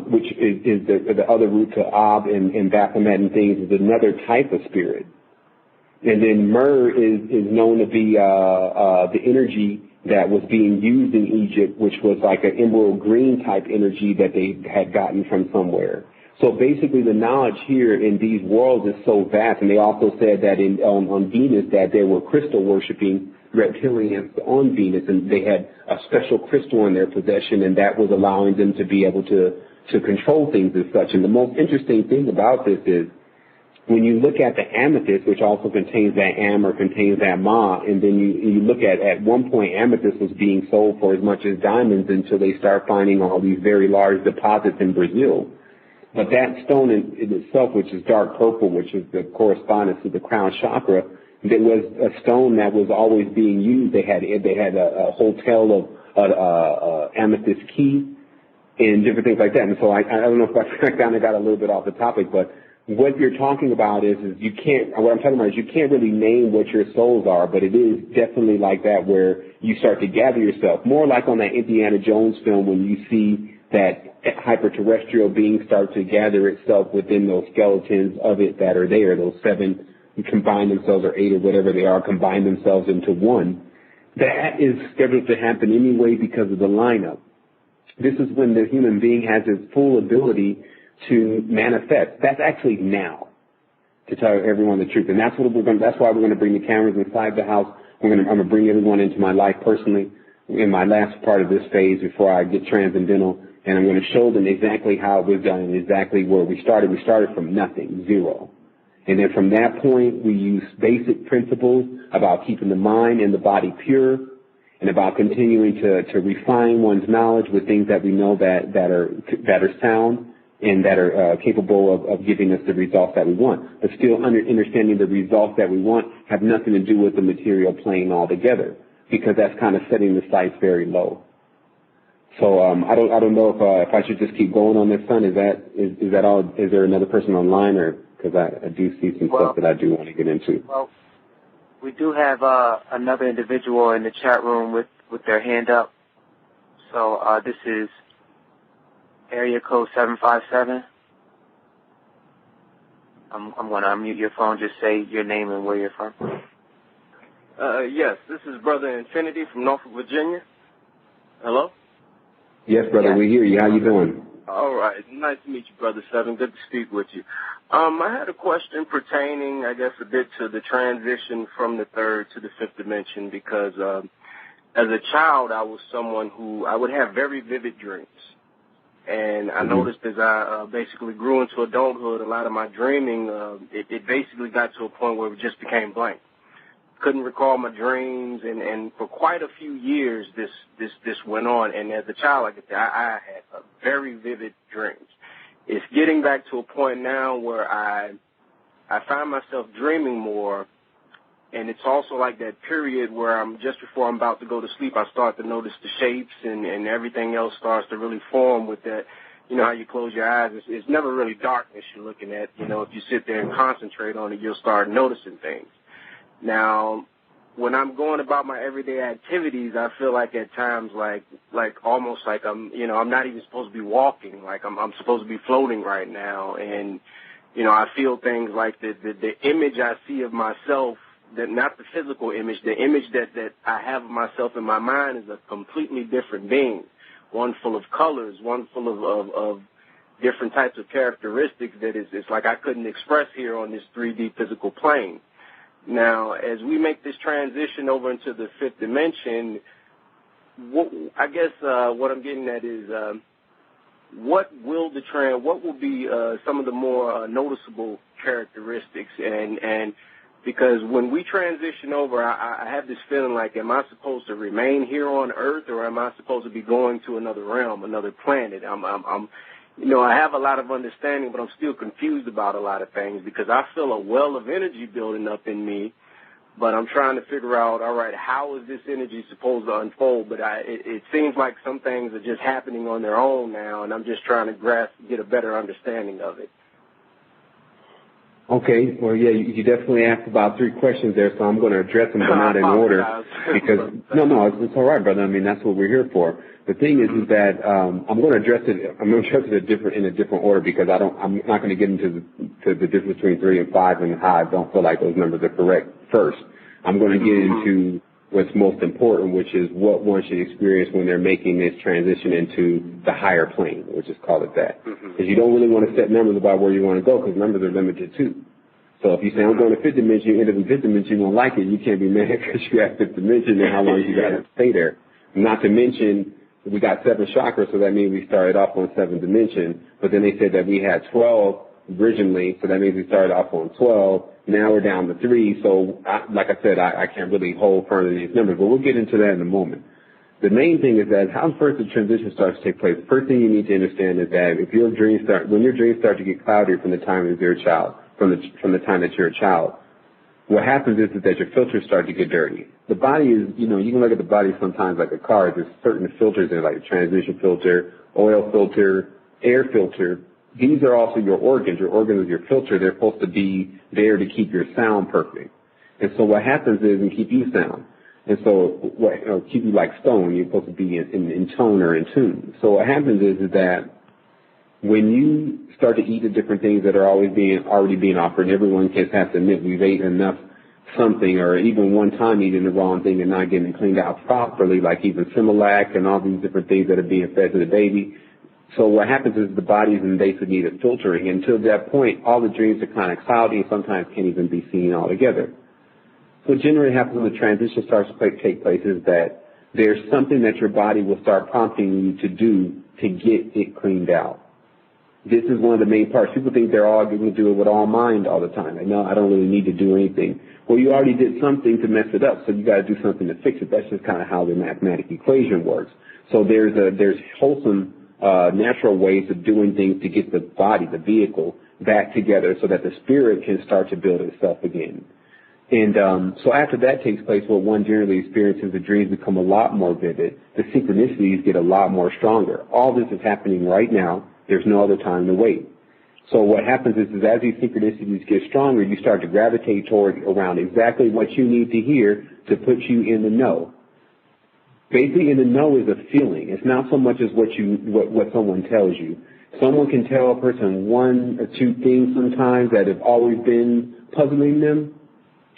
which is the other root to Ab and Baphomet and things, is another type of spirit. And then Mer is known to be the energy that was being used in Egypt, which was like an emerald green type energy that they had gotten from somewhere. So basically the knowledge here in these worlds is so vast, and they also said that on Venus that there were crystal worshipping reptilians on Venus, and they had a special crystal in their possession, and that was allowing them to be able to control things as such. And the most interesting thing about this is when you look at the amethyst, which also contains that Am or contains that Ma, and then you look at one point amethyst was being sold for as much as diamonds until they start finding all these very large deposits in Brazil. But that stone in itself, which is dark purple, which is the correspondence to the crown chakra, there was a stone that was always being used. They had a hotel of amethyst key and different things like that. And so I don't know if I kind of got a little bit off the topic, but what you're talking about is you can't. What I'm talking about is you can't really name what your souls are, but it is definitely like that where you start to gather yourself, more like on that Indiana Jones film when you see that hyperterrestrial being start to gather itself within those skeletons of it that are there, those 7 combine themselves, or 8 or whatever they are, combine themselves into one. That is scheduled to happen anyway because of the lineup. This is when the human being has its full ability to manifest. That's actually now, to tell everyone the truth. And that's why we're going to bring the cameras inside the house. I'm going to bring everyone into my life personally in my last part of this phase before I get transcendental. And I'm going to show them exactly how it was done and exactly where we started. We started from nothing, 0. And then from that point, we use basic principles about keeping the mind and the body pure, and about continuing to refine one's knowledge with things that we know that are sound, and that are capable of giving us the results that we want. But still understanding the results that we want have nothing to do with the material plane altogether, because that's kind of setting the sights very low. So I don't know if I should just keep going on this, son. Is that all? Is there another person online, or because I do see some stuff that I do want to get into? Well, we do have another individual in the chat room with their hand up. So this is area code 757. I'm going to unmute your phone. Just say your name and where you're from. Yes, this is Brother Infinity from Norfolk, Virginia. Hello? Yes, brother, we hear you. How you doing? All right. Nice to meet you, Brother Seven. Good to speak with you. I had a question pertaining, I guess, a bit to the transition from the third to the fifth dimension, because as a child, I was someone who I would have very vivid dreams. And I noticed as I basically grew into adulthood, a lot of my dreaming, it basically got to a point where it just became blank. Couldn't recall my dreams, and for quite a few years this went on. And as a child, like I said, I had very vivid dreams. It's getting back to a point now where I find myself dreaming more, and it's also like that period where just before I'm about to go to sleep, I start to notice the shapes and everything else starts to really form with that. You know how you close your eyes, it's never really darkness you're looking at. You know, if you sit there and concentrate on it, you'll start noticing things. Now, when I'm going about my everyday activities, I feel like at times like almost like I'm not even supposed to be walking, like I'm supposed to be floating right now. And, you know, I feel things like the image I see of myself, that not the physical image, the image that I have of myself in my mind is a completely different being, one full of colors, one full of different types of characteristics that it's like I couldn't express here on this 3D physical plane. Now, as we make this transition over into the fifth dimension, what I'm getting at is what will be some of the more noticeable characteristics, and because when we transition over, I have this feeling like, am I supposed to remain here on Earth, or am I supposed to be going to another realm, another planet? I have a lot of understanding, but I'm still confused about a lot of things, because I feel a well of energy building up in me, but I'm trying to figure out, all right, how is this energy supposed to unfold? But it seems like some things are just happening on their own now, and I'm just trying to get a better understanding of it. Okay, well, yeah, you definitely asked about 3 questions there, so I'm going to address them, but not in order. Because no, it's all right, brother. I mean, that's what we're here for. The thing is that I'm going to address it. I'm going to address it in a different order, because I'm not going to get into the difference between 3 and 5 and how I don't feel like those numbers are correct first. I'm going to get into what's most important, which is what one should experience when they're making this transition into the higher plane. We'll just call it that. Because you don't really want to set numbers about where you want to go, because numbers are limited too. So if you say, I'm going to fifth dimension, you end up in fifth dimension, you won't like it. You can't be mad because you have fifth dimension and how long you got to stay there. Not to mention, we got 7 chakras, so that means we started off on 7th dimension. But then they said that we had 12 originally, so that means we started off on 12. Now we're down to 3. So, like I said, I can't really hold firm to these numbers, but we'll get into that in a moment. The main thing is that how first the transition starts to take place. The first thing you need to understand is that when your dreams start to get cloudier from the time that you're a child, from the time that you're a child, what happens is that your filters start to get dirty. The body is, you can look at the body sometimes like a car. There's certain filters there, like a transition filter, oil filter, air filter. These are also your organs. Your organs are your filter. They're supposed to be there to keep your sound perfect. And so what happens is, and keep you sound. And so keep you like stone. You're supposed to be in tone or in tune. So what happens is that when you start to eat the different things that are already being offered, and everyone has to admit we've ate enough something, or even one time eating the wrong thing and not getting cleaned out properly, like even Similac and all these different things that are being fed to the baby. So what happens is the body's in basic need of filtering. Until that point, all the dreams are kind of cloudy and sometimes can't even be seen altogether. So what generally happens when the transition starts to take place is that there's something that your body will start prompting you to do to get it cleaned out. This is one of the main parts. People think they're all going to do it with all mind all the time. Like, no, I don't really need to do anything. Well, you already did something to mess it up, so you got to do something to fix it. That's just kind of how the mathematical equation works. So there's wholesome natural ways of doing things to get the body, the vehicle, back together so that the spirit can start to build itself again. And so after that takes place, what one generally experiences, the dreams become a lot more vivid. The synchronicities get a lot more stronger. All this is happening right now. There's no other time to wait. So what happens is as these synchronicities get stronger, you start to gravitate toward around exactly what you need to hear to put you in the know. Basically, in the know is a feeling. It's not so much as what someone tells you. Someone can tell a person one or two things sometimes that have always been puzzling them,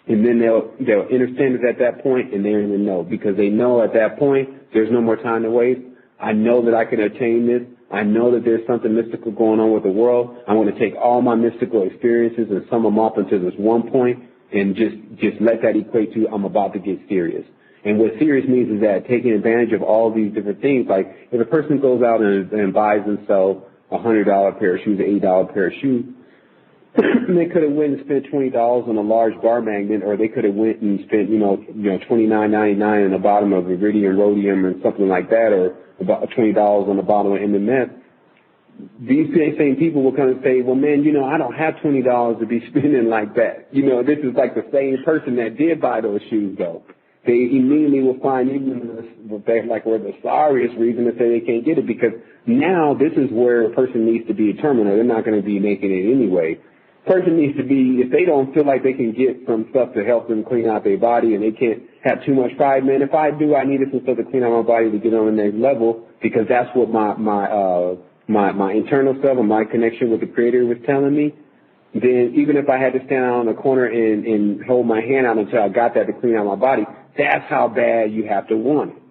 and then they'll understand it at that point, and they're in the know because they know at that point there's no more time to waste. I know that I can attain this. I know that there's something mystical going on with the world. I want to take all my mystical experiences and sum them up into this one point and just let that equate to I'm about to get serious. And what serious means is that taking advantage of all these different things, like if a person goes out and buys and sells a $100 pair of shoes, an $8 pair of shoes, they could have went and spent $20 on a large bar magnet, or they could have went and spent $29.99 on the bottom of iridium, rhodium, and something like that, or about $20 on the bottom of MMS. These same people will come and say, well, man, I don't have $20 to be spending like that. This is like the same person that did buy those shoes, though. They immediately will find we're the sorriest reason to say they can't get it, because now this is where a person needs to be determined, or they're not going to be making it anyway. Person needs to be, if they don't feel like they can get some stuff to help them clean out their body and they can't have too much pride, man, if I do, I needed some stuff to clean out my body to get on the next level, because that's what my internal self and my connection with the Creator was telling me. Then even if I had to stand out on the corner and hold my hand out until I got that to clean out my body, that's how bad you have to want it.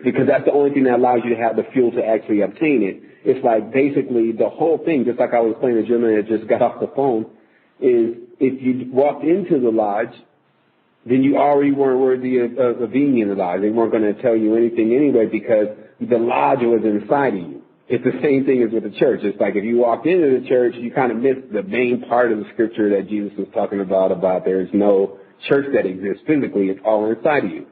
Because that's the only thing that allows you to have the fuel to actually obtain it. It's like basically the whole thing, just like I was explaining to the gentleman that just got off the phone, is if you walked into the lodge, then you already weren't worthy of being in the lodge. They weren't going to tell you anything anyway because the lodge was inside of you. It's the same thing as with the church. It's like if you walked into the church, you kind of missed the main part of the scripture that Jesus was talking about there's no church that exists physically. It's all inside of you.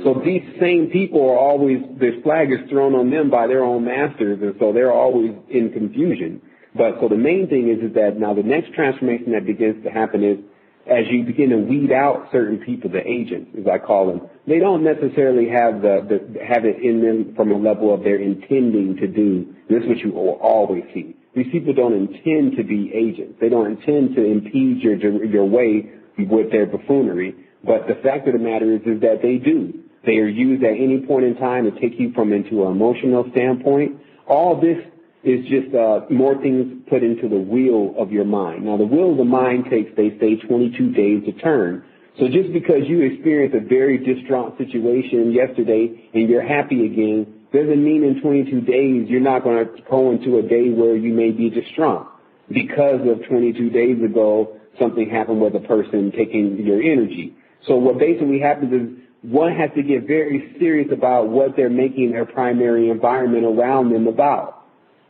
So these same people are always, this flag is thrown on them by their own masters, and so they're always in confusion. But so the main thing is that now the next transformation that begins to happen is as you begin to weed out certain people, the agents, as I call them, they don't necessarily have have it in them from a level of their intending to do. This is what you will always see. These people don't intend to be agents. They don't intend to impede your way with their buffoonery. But the fact of the matter is that they do. They are used at any point in time to take you into an emotional standpoint. All this is just more things put into the wheel of your mind. Now, the wheel of the mind takes, they say, 22 days to turn. So just because you experienced a very distraught situation yesterday and you're happy again, doesn't mean in 22 days you're not going to go into a day where you may be distraught. Because of 22 days ago, something happened with a person taking your energy. So what basically happens is one has to get very serious about what they're making their primary environment around them about.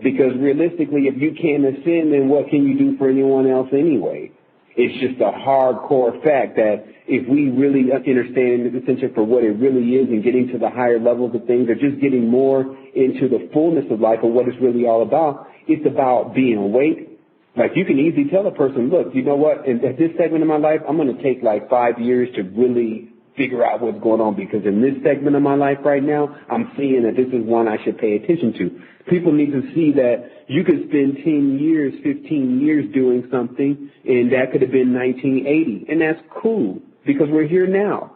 Because realistically, if you can't ascend, then what can you do for anyone else anyway? It's just a hardcore fact that if we really understand the essential for what it really is and getting to the higher levels of things or just getting more into the fullness of life and what it's really all about, it's about being awake. Like you can easily tell a person, look, you know what, at this segment of my life, I'm going to take like 5 years to really figure out what's going on because in this segment of my life right now, I'm seeing that this is one I should pay attention to. People need to see that you could spend 10 years, 15 years doing something, and that could have been 1980. And that's cool because we're here now.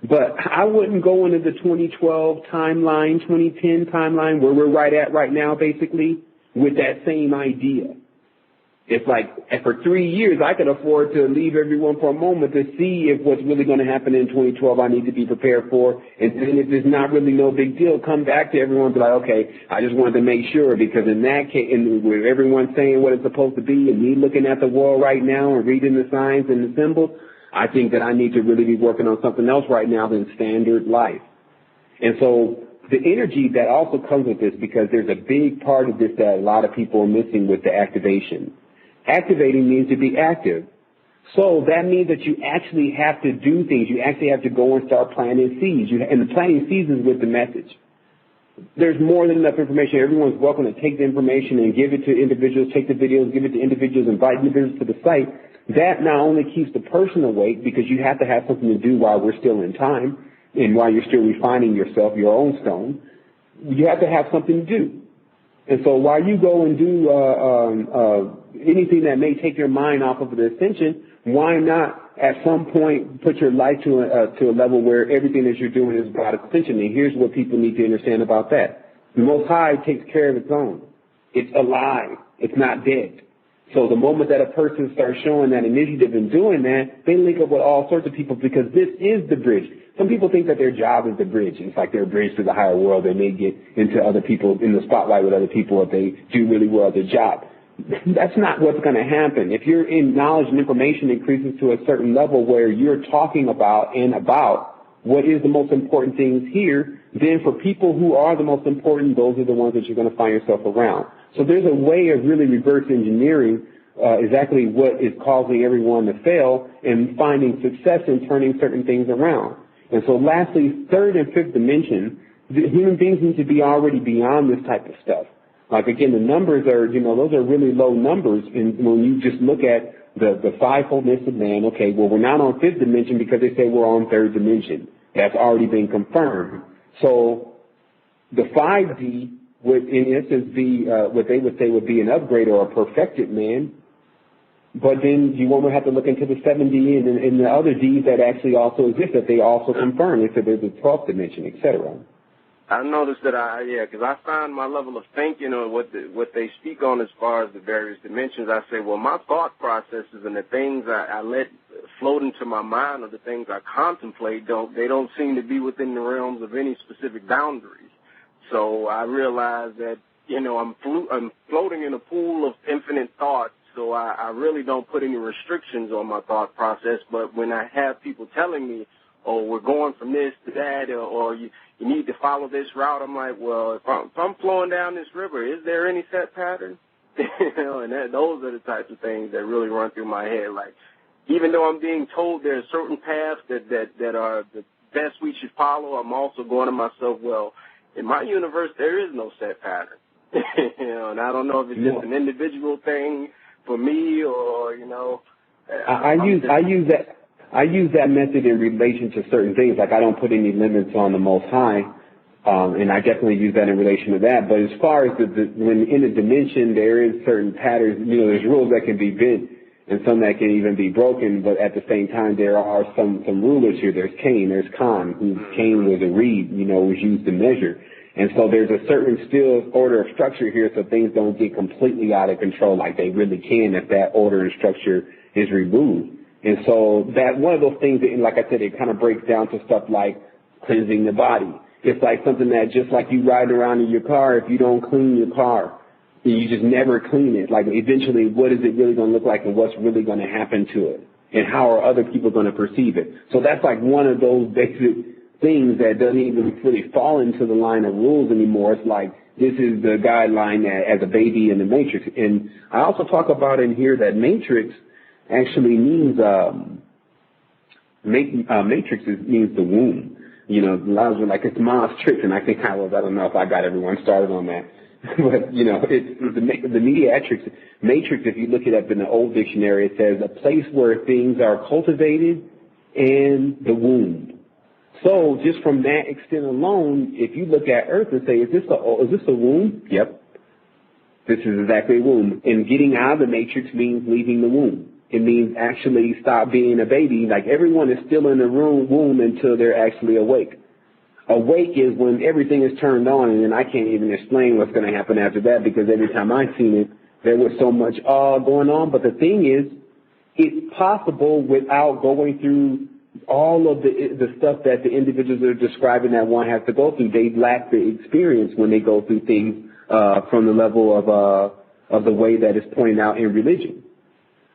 But I wouldn't go into the 2012 timeline, 2010 timeline, where we're right now, basically, with that same idea. It's like for 3 years, I could afford to leave everyone for a moment to see if what's really going to happen in 2012 I need to be prepared for. And then if there's not really no big deal, come back to everyone and be like, okay, I just wanted to make sure because in that case, and with everyone saying what it's supposed to be and me looking at the world right now and reading the signs and the symbols, I think that I need to really be working on something else right now than standard life. And so the energy that also comes with this, because there's a big part of this that a lot of people are missing with the activation. Activating means to be active. So that means that you actually have to do things. You actually have to go and start planting seeds. And the planting seeds is with the message. there's more than enough information. Everyone's welcome to take the information and give it to individuals, take the videos, give it to individuals, invite individuals to the site. That not only keeps the person awake, because you have to have something to do while we're still in time and while you're still refining yourself, your own stone, you have to have something to do. And so while you go and do anything that may take your mind off of the ascension, why not at some point put your life to a level where everything that you're doing is about ascension? And here's what people need to understand about that. The Most High takes care of its own. It's alive. It's not dead. So the moment that a person starts showing that initiative and doing that, they link up with all sorts of people, because this is the bridge. Some people think that their job is the bridge. It's like they're a bridge to the higher world. They may get into other people, in the spotlight with other people if they do really well at their job. That's not what's going to happen. If your knowledge and information increases to a certain level where you're talking about what is the most important things here, then for people who are the most important, those are the ones that you're going to find yourself around. So there's a way of really reverse engineering exactly what is causing everyone to fail and finding success in turning certain things around. And so lastly, third and fifth dimension, human beings need to be already beyond this type of stuff. Like, again, the numbers are, those are really low numbers. And when you just look at the fivefoldness of man, okay, well, we're not on fifth dimension because they say we're on third dimension. That's already been confirmed. So the 5D would, in essence, be what they would say would be an upgrade or a perfected man. But then you won't have to look into the 7D and the other Ds that actually also exist, that they also confirm. They said there's a 12th dimension, etc. I noticed that because I find my level of thinking or what they speak on as far as the various dimensions, I say, well, my thought processes and the things I let float into my mind or the things I contemplate, they don't seem to be within the realms of any specific boundaries. So I realize that, I'm floating in a pool of infinite thoughts, so I really don't put any restrictions on my thought process. But when I have people telling me, oh, we're going from this to that, or you need to follow this route, I'm like, well, if I'm flowing down this river, is there any set pattern? And those are the types of things that really run through my head. Like, even though I'm being told there are certain paths that are the best we should follow, I'm also going to myself, well, in my universe, there is no set pattern. And I don't know if it's just an individual thing for me or, I use that method in relation to certain things. Like, I don't put any limits on the Most High, and I definitely use that in relation to that. But as far as when in a dimension there is certain patterns, there's rules that can be bent and some that can even be broken. But at the same time, there are some rulers here. There's Cain, there's Khan, who Cain was a reed, was used to measure. And so there's a certain still order of structure here, so things don't get completely out of control like they really can if that order and structure is removed. And so that one of those things, that, like I said, it kind of breaks down to stuff like cleansing the body. It's like something that just like you riding around in your car, if you don't clean your car, you just never clean it. Like, eventually, what is it really going to look like and what's really going to happen to it? And how are other people going to perceive it? So that's like one of those basic things that doesn't even really fall into the line of rules anymore. It's like, this is the guideline as a baby in the matrix. And I also talk about in here that matrix actually means matrix means the womb. A lot of like, it's mom's tricks, and I think I don't know if I got everyone started on that. But, it's the mediatrix matrix, if you look it up in the old dictionary, it says a place where things are cultivated and the womb. So just from that extent alone, if you look at Earth and say, is this a womb? Yep. This is exactly a womb. And getting out of the matrix means leaving the womb. It means actually stop being a baby. Like, everyone is still in the womb until they're actually awake. Awake is when everything is turned on, and then I can't even explain what's going to happen after that, because every time I've seen it, there was so much going on. But the thing is, it's possible without going through all of the stuff that the individuals are describing that one has to go through. They lack the experience when they go through things from the level of the way that is pointed out in religion.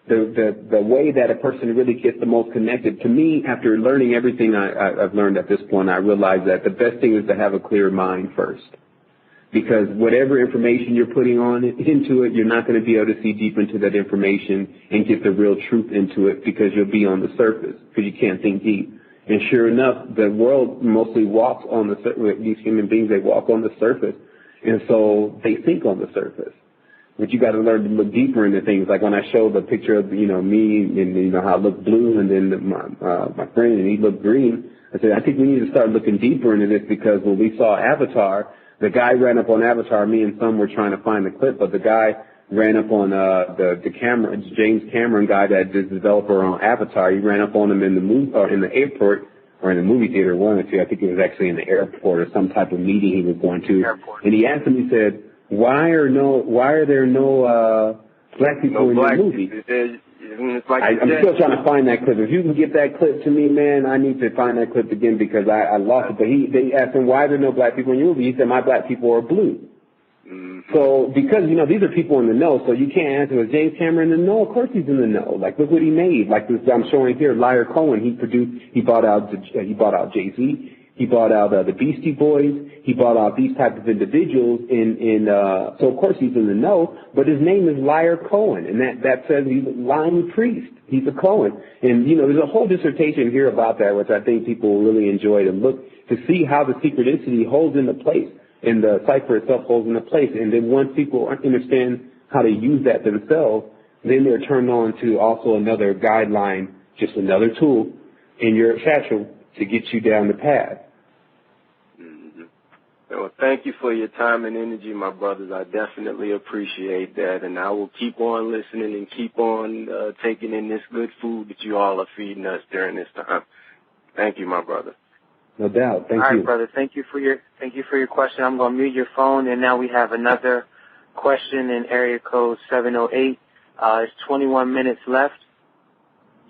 The way that a person really gets the most connected. To me, after learning everything I've learned at this point, I realized that the best thing is to have a clear mind first. Because whatever information you're putting into it, you're not going to be able to see deep into that information and get the real truth into it, because you'll be on the surface, because you can't think deep. And sure enough, the world mostly walks on the surface. These human beings, they walk on the surface. And so they think on the surface. But you got to learn to look deeper into things. Like when I showed the picture of, me and, how I looked blue and then my friend and he looked green, I said, I think we need to start looking deeper into this because when we saw Avatar, the guy ran up on Avatar. Me and some were trying to find the clip, but the guy ran up on the camera, James Cameron guy that is the developer on Avatar. He ran up on him in the airport or in the movie theater, one or two. I think it was actually in the airport or some type of meeting he was going to. Airport. And he asked him, he said, why are there no black people in your movie? I'm still trying to find that clip. If you can get that clip to me, man, I need to find that clip again because I lost it. But they asked him, why are there no black people in your movie? He said, my black people are blue. Mm-hmm. So because, these are people in the know, so you can't answer, is James Cameron in the know? Of course he's in the know. Like, look what he made. Like this, I'm showing here, Liar Cohen, he bought out Jay-Z. He bought out the Beastie Boys. He bought out these types of individuals. So of course he's in the know. But his name is Liar Cohen, and that says he's a lying priest. He's a Cohen, and there's a whole dissertation here about that, which I think people will really enjoy to see how the synchronicity holds into place, and the cipher itself holds into place. And then once people understand how to use that themselves, then they're turned on to also another guideline, just another tool in your satchel to get you down the path. Well, thank you for your time and energy, my brothers. I definitely appreciate that, and I will keep on listening and keep on taking in this good food that you all are feeding us during this time. Thank you, my brother. No doubt. Thank you. All right, brother. Thank you for your question. I'm going to mute your phone, and now we have another question in area code 708. It's 21 minutes left.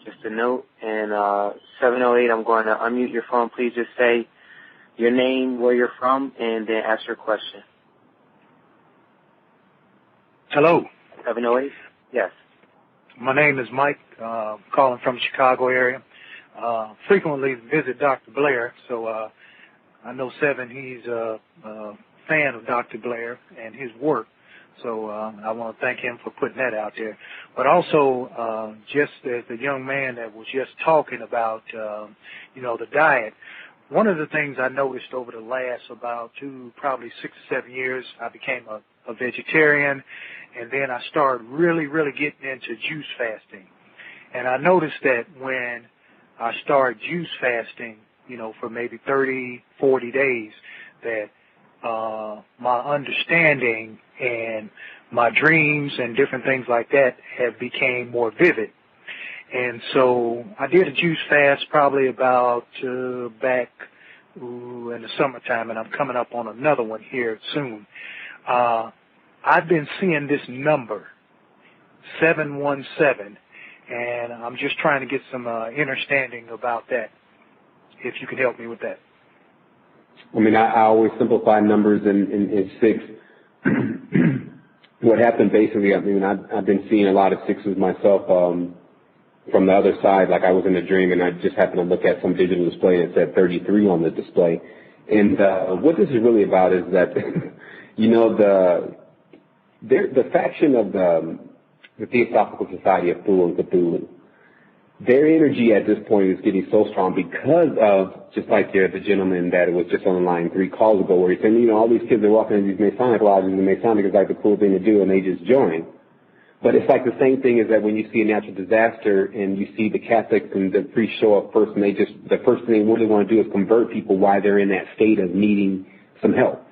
Just a note. And 708, I'm going to unmute your phone. Please just say your name, where you're from, and then ask your question. Hello. 708? Yes. My name is Mike, calling from the Chicago area. Frequently visit Dr. Blair, so I know Seven, he's a fan of Dr. Blair and his work, so I want to thank him for putting that out there. But also, just as the young man that was just talking about, the diet, one of the things I noticed over the last about probably 6 or 7 years, I became a vegetarian, and then I started really, really getting into juice fasting. And I noticed that when I started juice fasting, for maybe 30, 40 days, that my understanding and my dreams and different things like that have became more vivid. And so I did a juice fast probably about back in the summertime, and I'm coming up on another one here soon. I've been seeing this number, 717, and I'm just trying to get some understanding about that, if you could help me with that. I mean, I always simplify numbers in six. What happened basically, I mean, I've been seeing a lot of sixes myself from the other side. Like I was in a dream and I just happened to look at some digital display and it said 33 on the display. And what this is really about is that, the faction of the Theosophical Society of Cthulhu, their energy at this point is getting so strong because of, just like the gentleman that was just on the line 3 calls ago, where he's saying, all these kids are walking in these Masonic lodges, and Masonic is like the cool thing to do, and they just join. But it's like the same thing as that when you see a natural disaster and you see the Catholics and the priests show up first, and the first thing they really want to do is convert people while they're in that state of needing some help.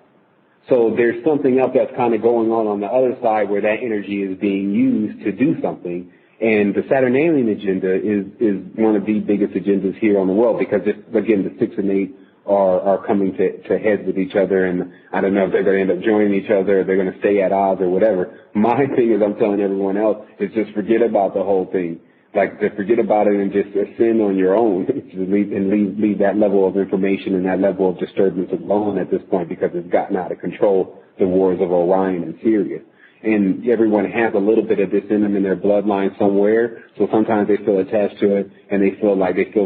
So there's something else that's kind of going on the other side where that energy is being used to do something. And the Saturnalian agenda is one of the biggest agendas here on the world because, again, the 6 and 8 are coming to heads with each other, and I don't know if they're going to end up joining each other or they're going to stay at odds or whatever. My thing is I'm telling everyone else is just forget about the whole thing. Like, to forget about it and just ascend on your own and leave that level of information and that level of disturbance alone at this point because it's gotten out of control, the wars of Orion and Sirius. And everyone has a little bit of this in them in their bloodline somewhere, so sometimes they feel attached to it, and they feel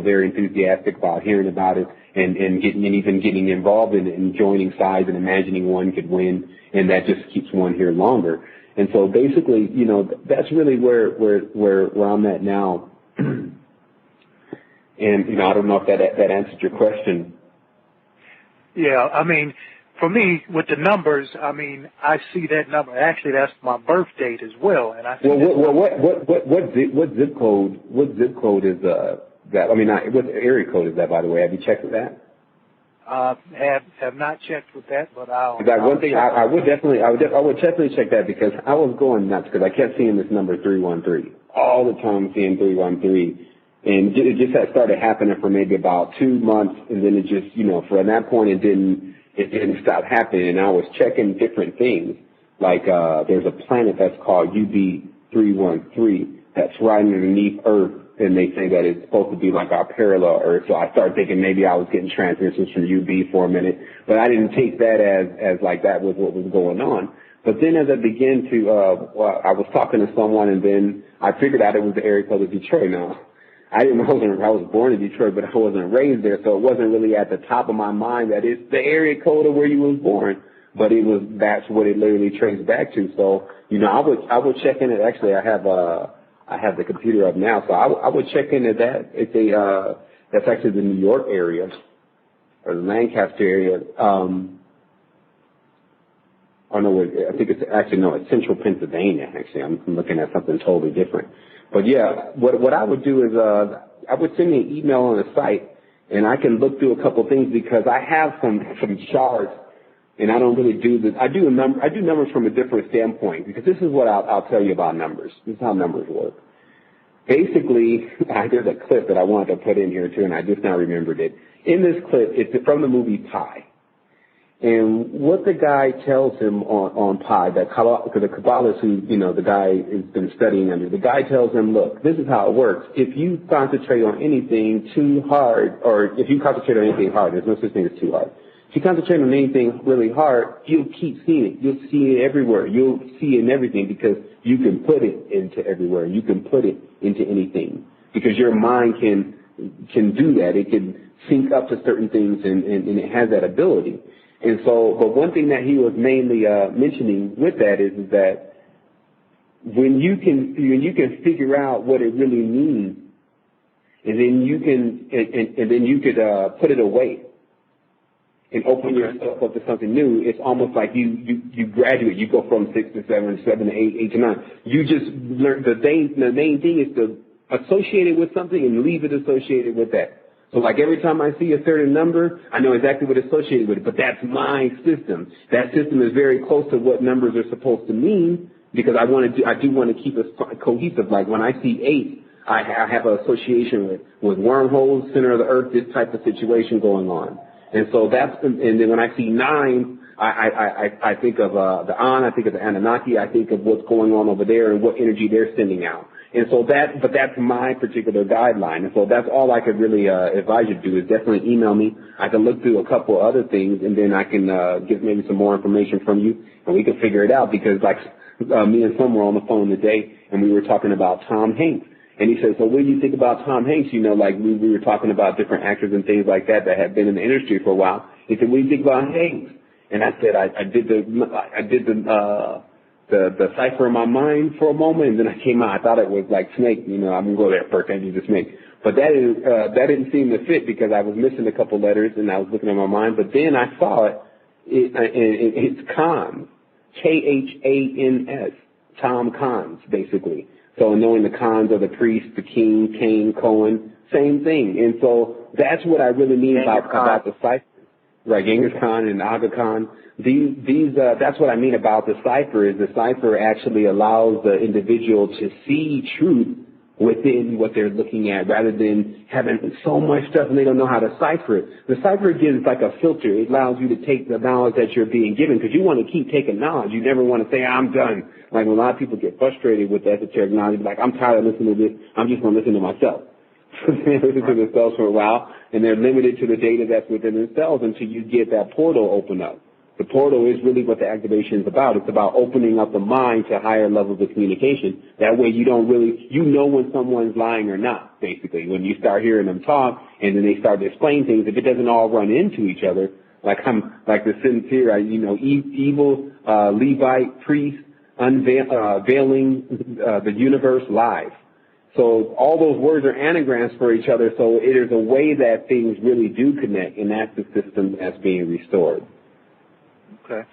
very enthusiastic about hearing about it and even getting involved in it and joining sides and imagining one could win, and that just keeps one here longer. And so basically, that's really where I'm at now. And, I don't know if that answered your question. Yeah, I mean, for me, with the numbers, I mean, I see that number. Actually, that's my birth date as well. And I see what zip code? What zip code is that? I mean, what area code is that? By the way, have you checked with that? Have not checked with that, but I'll. That one thing I would definitely check that, because I was going nuts because I kept seeing this number 313 all the time, seeing 313. And it just had started happening for maybe about 2 months, and then it just, from that point it didn't stop happening. And I was checking different things, like there's a planet that's called UB313 that's right underneath Earth, and they say that it's supposed to be like our parallel Earth. So I started thinking maybe I was getting transmissions from UB for a minute, but I didn't take that as like that was what was going on. But then as I began to, I was talking to someone, and then I figured out it was the area code of Detroit now. I was born in Detroit, but I wasn't raised there, so it wasn't really at the top of my mind that it's the area code of where you was born. But that's what it literally traced back to. So, I would check in it. Actually, I have the computer up now, so I would check into that. It's that's actually the New York area, or the Lancaster area. I think it's central Pennsylvania, actually. I'm looking at something totally different. But yeah, what I would do is I would send me an email on the site, and I can look through a couple things, because I have some charts, and I don't really do this. I do numbers from a different standpoint, because this is what I'll tell you about numbers. This is how numbers work. Basically, there's a clip that I wanted to put in here too, and I just now remembered it. In this clip, it's from the movie Pi. And what the guy tells him on Pi, because the Kabbalist who, the guy has been studying under, the guy tells him, look, this is how it works. If you concentrate on anything too hard, or if you concentrate on anything hard, there's no such thing as too hard. If you concentrate on anything really hard, you'll keep seeing it. You'll see it everywhere. You'll see it in everything, because you can put it into everywhere. You can put it into anything, because your mind can do that. It can sync up to certain things, and it has that ability. And so, but one thing that he was mainly mentioning with that is that when you can figure out what it really means, and then you could put it away and open yourself up to something new. It's almost like you graduate. You go from 6 to 7, 7 to 8, 8 to 9. You just learn the main thing is to associate it with something and leave it associated with that. So like every time I see a certain number, I know exactly what it's associated with it, but that's my system. That system is very close to what numbers are supposed to mean, because I do want to keep it cohesive. Like when I see 8, I have an association with wormholes, center of the earth, this type of situation going on. And so and then when I see 9, I think of the I think of the Anunnaki, I think of what's going on over there and what energy they're sending out. And so that's my particular guideline. And so that's all I could really advise you to do, is definitely email me. I can look through a couple other things, and then I can get maybe some more information from you, and we can figure it out. Because like me and Sam were on the phone today, and we were talking about Tom Hanks. And he said, so what do you think about Tom Hanks? Like we were talking about different actors and things like that have been in the industry for a while. He said, what do you think about Hanks? And I said, I did the cipher in my mind for a moment, and then I came out. I thought it was like Snake. I'm gonna go there first. I need to Snake, but that didn't seem to fit, because I was missing a couple letters, and I was looking at my mind. But then I saw it. It's Khans, Khans, Tom Khans, basically. So knowing the Khans are the priest, the king, Cain, Cohen, same thing. And so that's what I really mean about the cipher. Right, Genghis Khan and Aga Khan. That's what I mean about the cipher. Is the cipher actually allows the individual to see truth within what they're looking at, rather than having so much stuff and they don't know how to cipher it. The cipher gives like a filter. It allows you to take the knowledge that you're being given, because you want to keep taking knowledge. You never want to say, I'm done. Like a lot of people get frustrated with the esoteric knowledge, like, I'm tired of listening to this. I'm just going to listen to myself. They listen to themselves for a while, and they're limited to the data that's within themselves until you get that portal open up. The portal is really what the activation is about. It's about opening up the mind to higher levels of communication. That way you don't really, when someone's lying or not, basically. When you start hearing them talk and then they start to explain things, if it doesn't all run into each other, like the sincere, evil Levite priest unveiling the universe live. So all those words are anagrams for each other, so it is a way that things really do connect, and that's the system that's being restored. Okay.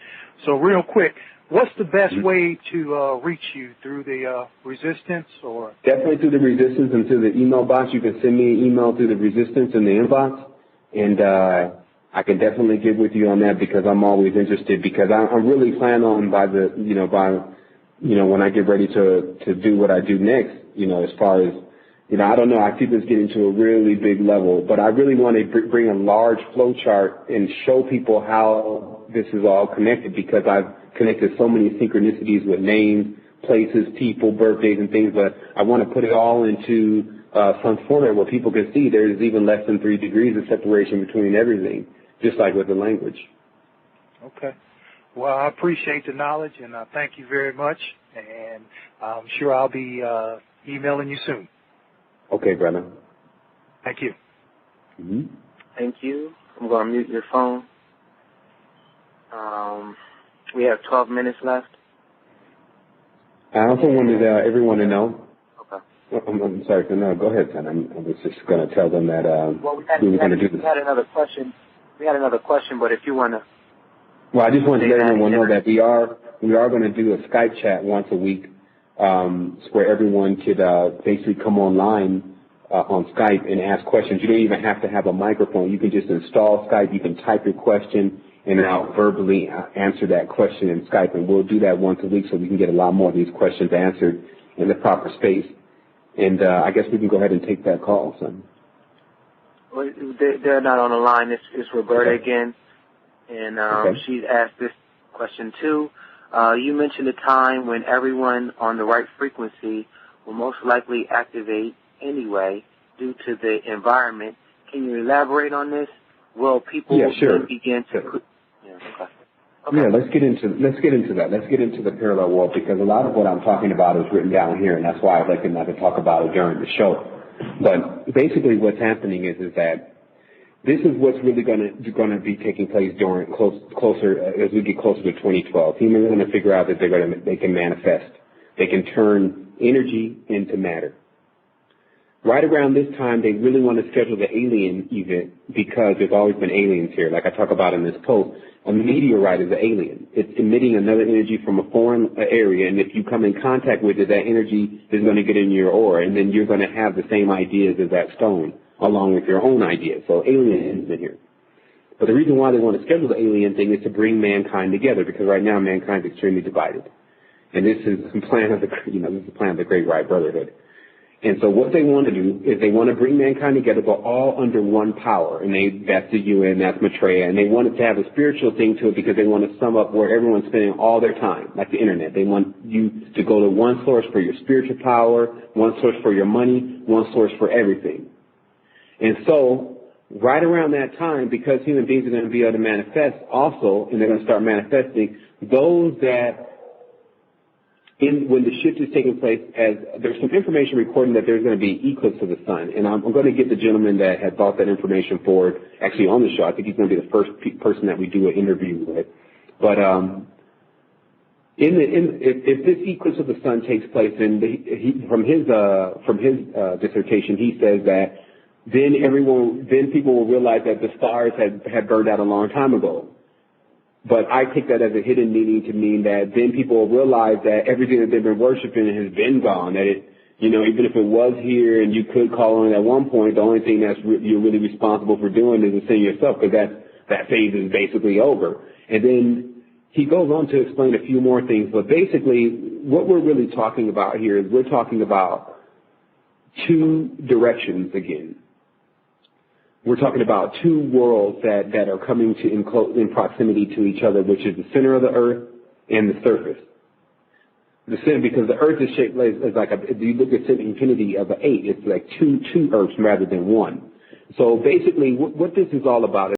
So real quick, what's the best way to reach you? Through the resistance or? Definitely through the resistance and through the email box. You can send me an email through the resistance in the inbox, and I can definitely get with you on that because I'm always interested because I'm really planning on when I get ready to do what I do next, as far as, I don't know, I see this getting to a really big level, but I really want to bring a large flow chart and show people how this is all connected because I've connected so many synchronicities with names, places, people, birthdays, and things, but I want to put it all into some format where people can see there's even less than 3 degrees of separation between everything, just like with the language. Okay. Well, I appreciate the knowledge, and I thank you very much, and I'm sure I'll be emailing you soon. Okay, brother. Thank you. Mm-hmm. Thank you. I'm going to mute your phone. We have 12 minutes left. I also wanted everyone to know. Okay. I'm sorry, no, go ahead, son. I was just going to tell them that we were going to do this. We had another question. But if you want to. Well, I just wanted to let everyone know that we are going to do a Skype chat once a week, where everyone could basically come online on Skype and ask questions. You don't even have to have a microphone. You can just install Skype. You can type your question, and then I'll verbally answer that question in Skype. And we'll do that once a week so we can get a lot more of these questions answered in the proper space. And I guess we can go ahead and take that call, son. Well, they're not on the line. It's Roberta again. And she asked this question too. You mentioned a time when everyone on the right frequency will most likely activate anyway due to the environment. Can you elaborate on this? Will people begin to? Yeah, let's get into that. Let's get into the parallel world because a lot of what I'm talking about is written down here, and that's why I'd like to not to talk about it during the show. But basically, what's happening is that this is what's really going to be taking place during closer as we get closer to 2012. Humans are going to figure out that they can manifest. They can turn energy into matter. Right around this time, they really want to schedule the alien event because there's always been aliens here. Like I talk about in this post, a meteorite is an alien. It's emitting another energy from a foreign area, and if you come in contact with it, that energy is going to get in your aura, and then you're going to have the same ideas as that stone, along with your own ideas. So aliens in here. But the reason why they want to schedule the alien thing is to bring mankind together, because right now mankind is extremely divided. And this is the plan of the Great Right Brotherhood. And so what they want to do is they want to bring mankind together, but all under one power. And that's the UN, that's Maitreya. And they want it to have a spiritual thing to it because they want to sum up where everyone's spending all their time, like the internet. They want you to go to one source for your spiritual power, one source for your money, one source for everything. And so right around that time, because human beings are going to be able to manifest also, and they're going to start manifesting, those that when the shift is taking place, as there's some information recording that there's going to be eclipse of the sun, and I'm going to get the gentleman that had brought that information forward actually on the show. I think he's going to be the first person that we do an interview with. But if this eclipse of the sun takes place, then from his dissertation, he says that then people will realize that the stars had burned out a long time ago. But I take that as a hidden meaning to mean that then people will realize that everything that they've been worshiping has been gone. That even if it was here and you could call on it at one point, the only thing you're really responsible for doing is to sing yourself, because that phase is basically over. And then he goes on to explain a few more things. But basically, what we're really talking about here is we're talking about two directions again. We're talking about two worlds that are coming in proximity to each other, which is the center of the earth and the surface. The center, because the earth is shaped as like if you look at the infinity of an 8, it's like two earths rather than one. So basically, what this is all about